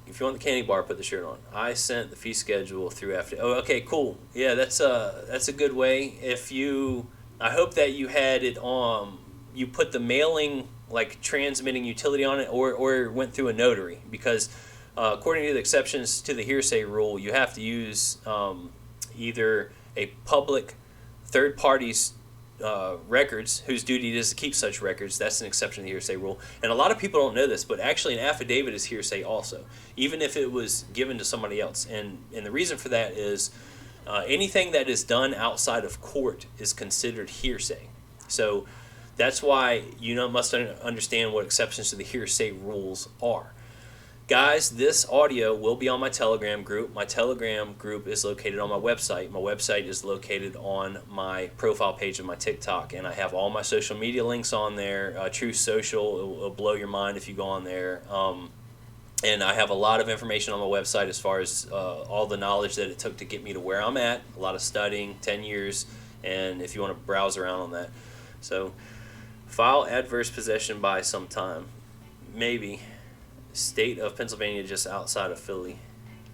A: If you want the candy bar, put the shirt on. I sent the fee schedule through after. Oh, okay, cool. Yeah, that's a good way. I hope that you had it on. You put the mailing, like transmitting utility on it, or went through a notary, because according to the exceptions to the hearsay rule, you have to use either a public third party's records, whose duty it is to keep such records. That's an exception to the hearsay rule. And a lot of people don't know this, but actually an affidavit is hearsay also, even if it was given to somebody else. And the reason for that is anything that is done outside of court is considered hearsay. So that's why you must understand what exceptions to the hearsay rules are. Guys, this audio will be on my Telegram group. My Telegram group is located on my website. My website is located on my profile page of my TikTok, and I have all my social media links on there. Truth Social, it'll blow your mind if you go on there. And I have a lot of information on my website as far as all the knowledge that it took to get me to where I'm at. A lot of studying, 10 years, and if you want to browse around on that. So, file adverse possession by some time. Maybe. State of Pennsylvania just outside of Philly.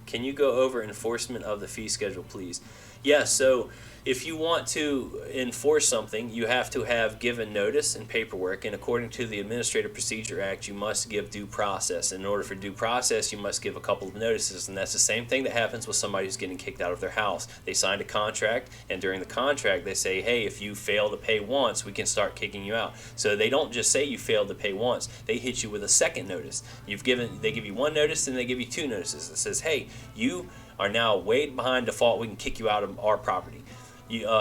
A: Can you go over enforcement of the fee schedule, please? Yes, so if you want to enforce something, you have to have given notice and paperwork, and according to the Administrative Procedure Act, you must give due process. In order for due process, you must give a couple of notices, and that's the same thing that happens with somebody who's getting kicked out of their house. They signed a contract, and during the contract, they say, hey, if you fail to pay once, we can start kicking you out. So they don't just say you failed to pay once, they hit you with a second notice. They give you one notice, and they give you two notices. It says, hey, you are now way behind default, we can kick you out of our property.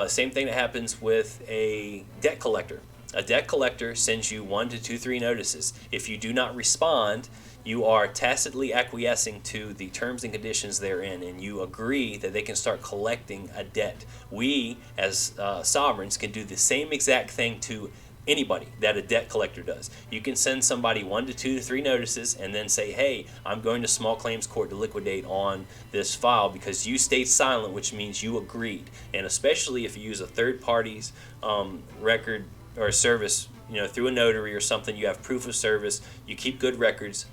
A: Same thing that happens with a debt collector. A debt collector sends you 1 to 2, 3 notices. If you do not respond, you are tacitly acquiescing to the terms and conditions therein, and you agree that they can start collecting a debt. We, as sovereigns, can do the same exact thing to anybody that a debt collector does. You can send somebody 1 to 2 to 3 notices and then say, hey, I'm going to small claims court to liquidate on this file because you stayed silent, which means you agreed. And especially if you use a third party's record or service, through a notary or something, you have proof of service, you keep good records.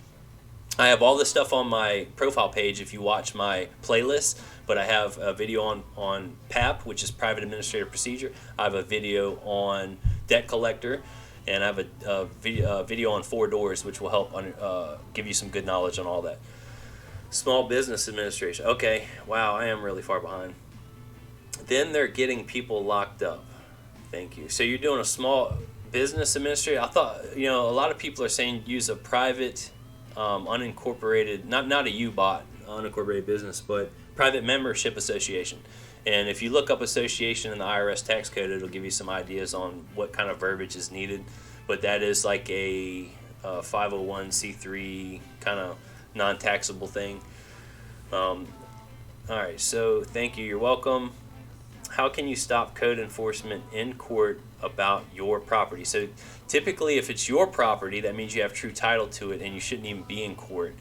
A: I have all this stuff on my profile page if you watch my playlist, but I have a video on PAP, which is Private Administrative Procedure. I have a video on debt collector, and I have a video on 4 doors, which will help give you some good knowledge on all that. Small Business Administration. Okay, wow, I am really far behind. Then they're getting people locked up. Thank you. So you're doing a small business administrator. I thought, a lot of people are saying use a private, unincorporated, not a U-Bot, unincorporated business, but private membership association. And if you look up association in the IRS tax code, it'll give you some ideas on what kind of verbiage is needed. But that is like a 501c3 kind of non-taxable thing. All right, so thank you. You're welcome. How can you stop code enforcement in court about your property? So typically, if it's your property, that means you have true title to it, and you shouldn't even be in court.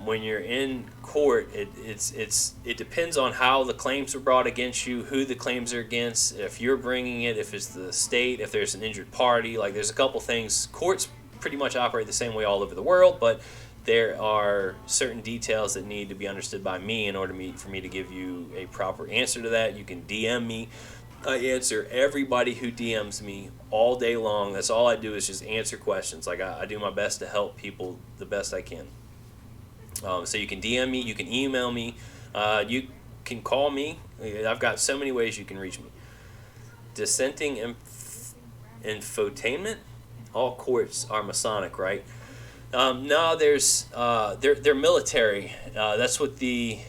A: When you're in court, it depends on how the claims were brought against you, who the claims are against, if you're bringing it, if it's the state, if there's an injured party. Like, there's a couple things. Courts pretty much operate the same way all over the world, but there are certain details that need to be understood by me in order for me to give you a proper answer to that. You can DM me. I answer everybody who DMs me all day long. That's all I do is just answer questions. Like, I do my best to help people the best I can. So you can DM me, you can email me, you can call me. I've got so many ways you can reach me. Dissenting infotainment. All courts are Masonic, right? No, they're military. That's what the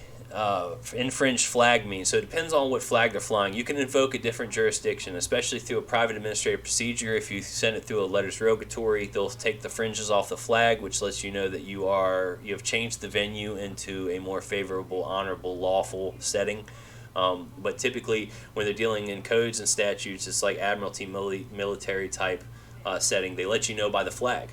A: infringed flag means. So it depends on what flag they're flying. You can invoke a different jurisdiction, especially through a private administrative procedure. If you send it through a letters rogatory, they'll take the fringes off the flag, which lets you know that you have changed the venue into a more favorable, honorable, lawful setting. But typically, when they're dealing in codes and statutes, it's like admiralty military type setting. They let you know by the flag.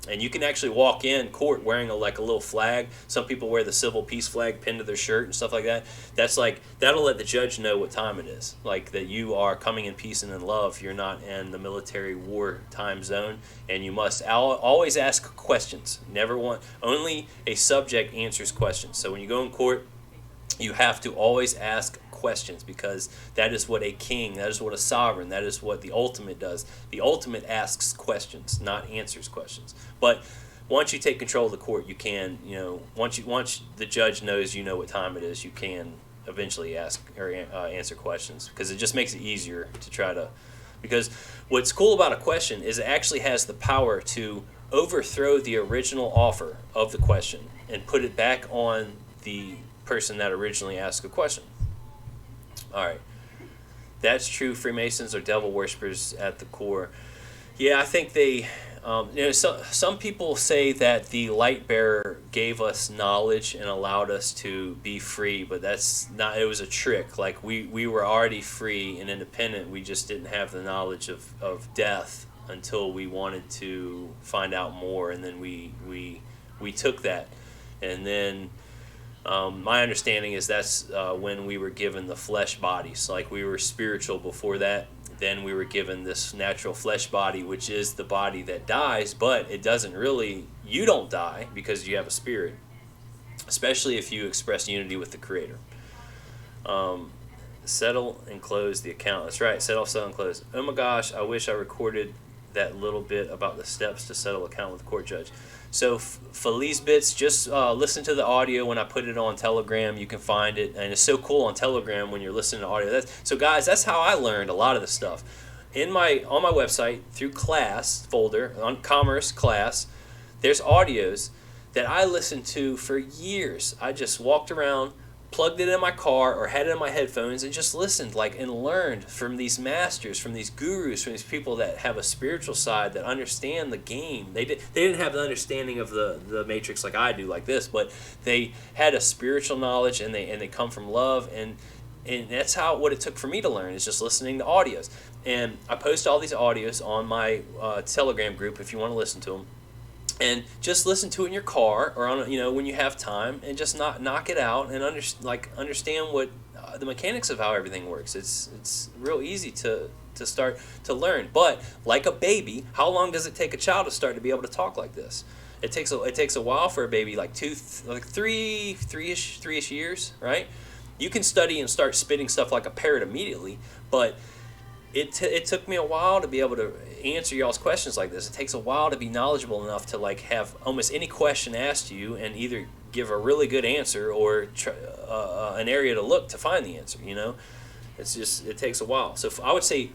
A: And you can actually walk in court wearing a little flag. Some people wear the civil peace flag pinned to their shirt and stuff like that. That'll let the judge know what time it is. Like, that you are coming in peace and in love. You're not in the military war time zone. And you must always ask questions. Only a subject answers questions. So when you go in court, you have to always ask questions, because that is what a king, that is what a sovereign, that is what the ultimate does. The ultimate asks questions, not answers questions. But once you take control of the court, you can, once the judge knows you know what time it is, you can eventually ask or answer questions, because it just makes it easier to try to. Because what's cool about a question is it actually has the power to overthrow the original offer of the question and put it back on the person that originally asked a question. All right, that's true. Freemasons are devil worshippers at the core. Yeah, I think they. Some people say that the light bearer gave us knowledge and allowed us to be free, but that's not. It was a trick. Like, we were already free and independent. We just didn't have the knowledge of death until we wanted to find out more, and then we took that, and then. My understanding is that's when we were given the flesh bodies. Like, we were spiritual before that. Then we were given this natural flesh body, which is the body that dies, but it doesn't really, you don't die because you have a spirit, especially if you express unity with the Creator. Settle and close the account. That's right, settle, and close. Oh my gosh, I wish I recorded that little bit about the steps to settle account with the court judge. So Felice Bits, just listen to the audio when I put it on Telegram. You can find it, and it's so cool on Telegram when you're listening to audio. So guys, that's how I learned a lot of the stuff. On my website, through class folder, on Commerce class, there's audios that I listened to for years. I just walked around, plugged it in my car or had it in my headphones and just listened and learned from these masters, from these gurus, from these people that have a spiritual side, that understand the game. They didn't have the understanding of the matrix like I do, like this, but they had a spiritual knowledge, and they come from love, and that's what it took for me to learn, is just listening to audios. And I post all these audios on my Telegram group if you want to listen to them. And just listen to it in your car or on when you have time, and just knock it out and understand what the mechanics of how everything works. It's real easy to start to learn. But like a baby, how long does it take a child to start to be able to talk like this? It takes a while for a baby, three-ish years, right? You can study and start spitting stuff like a parrot immediately, but it took me a while to be able to answer y'all's questions like this. It takes a while to be knowledgeable enough to have almost any question asked to you and either give a really good answer or an area to look to find the answer. It takes a while. So I would say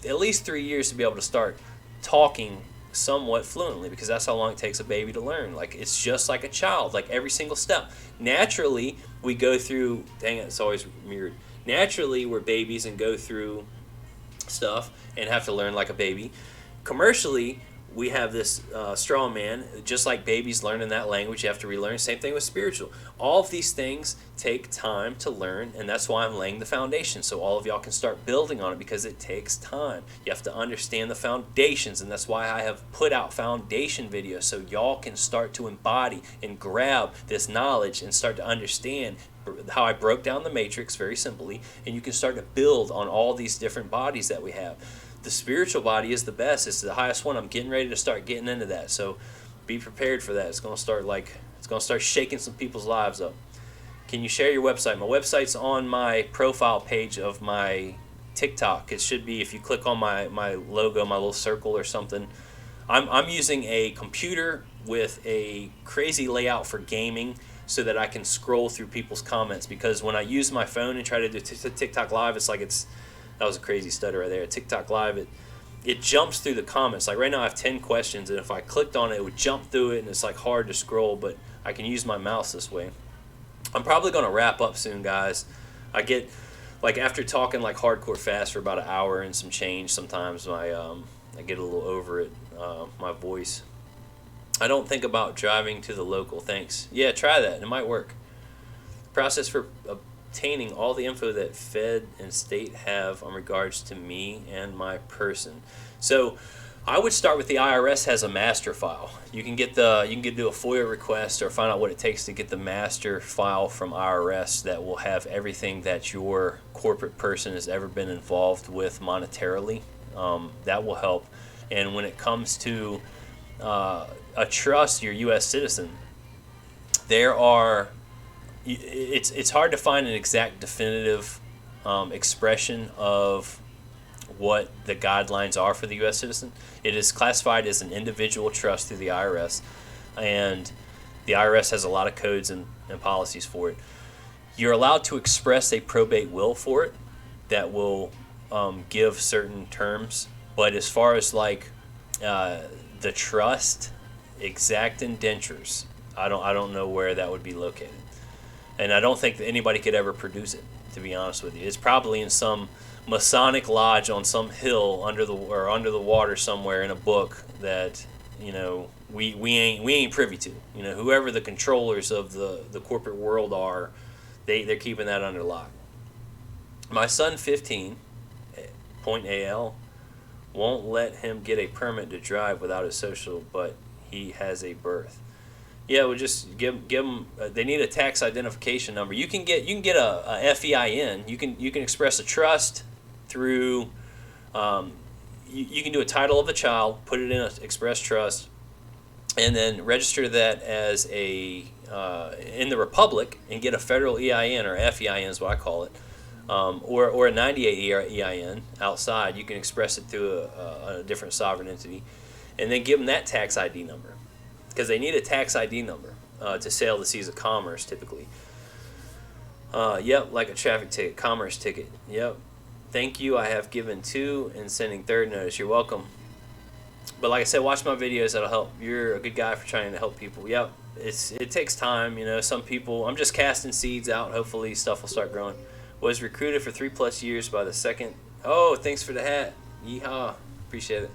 A: at least 3 years to be able to start talking somewhat fluently, because that's how long it takes a baby to learn. It's just like a child, like every single step. Naturally, we go through. Dang it, it's always mirrored. Naturally, we're babies and go through stuff and have to learn like a baby. Commercially, we have this straw man, just like babies learning that language, you have to relearn. Same thing with spiritual. All of these things take time to learn, and that's why I'm laying the foundation, so all of y'all can start building on it, because it takes time. You have to understand the foundations, and that's why I have put out foundation videos, so y'all can start to embody and grab this knowledge and start to understand how I broke down the matrix very simply, and you can start to build on all these different bodies that we have. The spiritual body is the best. It's the highest one. I'm getting ready to start getting into that. So be prepared for that. It's going to start shaking some people's lives up. Can you share your website? My website's on my profile page of my TikTok. It should be, if you click on my logo, my little circle or something. I'm using a computer with a crazy layout for gaming so that I can scroll through people's comments, because when I use my phone and try to do TikTok live, that was a crazy stutter right there. TikTok Live, it jumps through the comments. Like right now I have 10 questions, and if I clicked on it, it would jump through it, and it's like hard to scroll, but I can use my mouse this way. I'm probably going to wrap up soon, guys. I get, like, after talking like hardcore fast for about an hour and some change, sometimes I get a little over it, my voice. I don't think about driving to the local. Thanks. Yeah, try that. It might work. Process for obtaining all the info that Fed and state have on regards to me and my person. So I would start with the IRS has a master file. You can do a FOIA request or find out what it takes to get the master file from IRS that will have everything that your corporate person has ever been involved with monetarily. That will help. And when it comes to a trust, your U.S. citizen, it's hard to find an exact definitive expression of what the guidelines are for the U.S. citizen. It is classified as an individual trust through the IRS, and the IRS has a lot of codes and policies for it. You're allowed to express a probate will for it that will give certain terms, but as far as like the trust, exact indentures, I don't know where that would be located. And I don't think that anybody could ever produce it, to be honest with you. It's probably in some Masonic lodge on some hill under the water somewhere in a book that, you know, we ain't privy to. You know, whoever the controllers of the corporate world are, they're keeping that under lock. My son, 15, point AL, won't let him get a permit to drive without his social, but he has a birth. Yeah, we'll just give them. They need a tax identification number. You can get a FEIN. You can express a trust through. You can do a title of the child, put it in an express trust, and then register that as a in the Republic and get a federal EIN, or FEIN is what I call it, or a 98 EIN outside. You can express it through a different sovereign entity, and then give them that tax ID number. Because they need a tax ID number to sail the seas of commerce, typically. Yep, like a traffic ticket, commerce ticket. Yep. Thank you. I have given 2 and sending 3rd notice. You're welcome. But like I said, watch my videos. That'll help. You're a good guy for trying to help people. Yep. It takes time. You know, some people. I'm just casting seeds out. Hopefully, stuff will start growing. Was recruited for 3+ years by the second. Oh, thanks for the hat. Yeehaw. Appreciate it.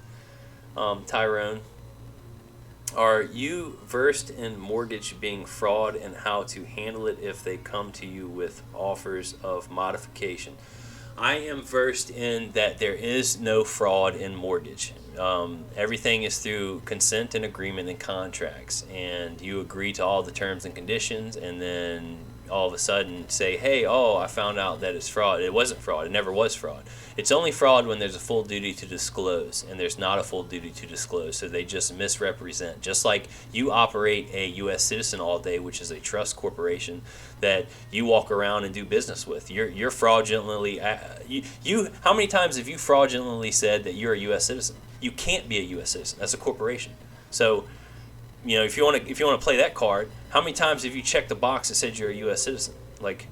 A: Tyrone. Are you versed in mortgage being fraud and how to handle it if they come to you with offers of modification? I am versed in that there is no fraud in mortgage. Everything is through consent and agreement and contracts, and you agree to all the terms and conditions, and then all of a sudden say, hey, I found out that it's fraud. It wasn't fraud. It never was fraud. It's only fraud when there's a full duty to disclose, and there's not a full duty to disclose, so they just misrepresent. Just like you operate a U.S. citizen all day, which is a trust corporation that you walk around and do business with. You're fraudulently, how many times have you fraudulently said that you're a U.S. citizen? You can't be a U.S. citizen. That's a corporation. So, you know, if you want to play that card, how many times have you checked the box that said you're a U.S. citizen? Like,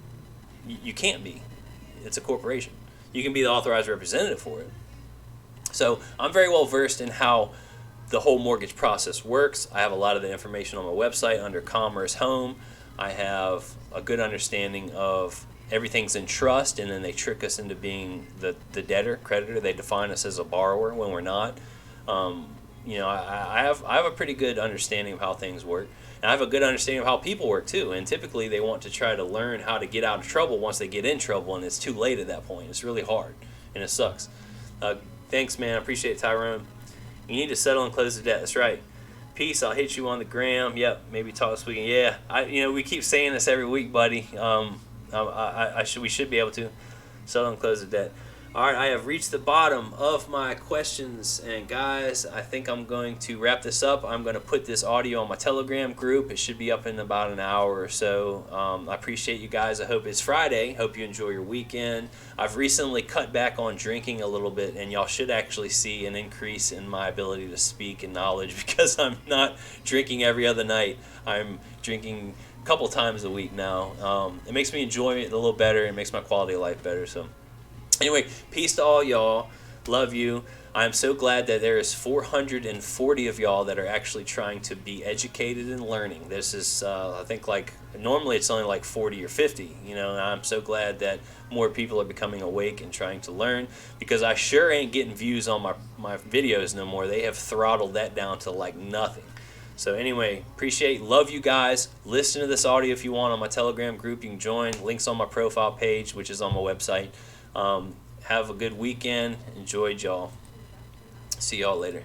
A: you can't be. It's a corporation. You can be the authorized representative for it. So I'm very well versed in how the whole mortgage process works. I have a lot of the information on my website under Commerce Home. I have a good understanding of everything's in trust, and then they trick us into being the debtor, creditor. They define us as a borrower when we're not. I have a pretty good understanding of how things work. And I have a good understanding of how people work too. And typically they want to try to learn how to get out of trouble once they get in trouble, and it's too late at that point. It's really hard, and it sucks. Thanks, man. I appreciate it, Tyrone. You need to settle and close the debt. That's right. Peace. I'll hit you on the gram. Yep. Maybe talk this weekend. Yeah. We keep saying this every week, buddy. We should be able to settle and close the debt. All right, I have reached the bottom of my questions, and guys, I think I'm going to wrap this up. I'm going to put this audio on my Telegram group. It should be up in about an hour or so. I appreciate you guys. I hope it's Friday. Hope you enjoy your weekend. I've recently cut back on drinking a little bit, and y'all should actually see an increase in my ability to speak and knowledge because I'm not drinking every other night. I'm drinking a couple times a week now. It makes me enjoy it a little better. It makes my quality of life better, so... Anyway, peace to all y'all. Love you. I'm so glad that there is 440 of y'all that are actually trying to be educated and learning. This is, I think, normally it's only like 40 or 50, and I'm so glad that more people are becoming awake and trying to learn, because I sure ain't getting views on my videos no more. They have throttled that down to like nothing. So anyway, love you guys. Listen to this audio if you want on my Telegram group. You can join. Links on my profile page, which is on my website. Have a good weekend. Enjoyed y'all. See y'all later.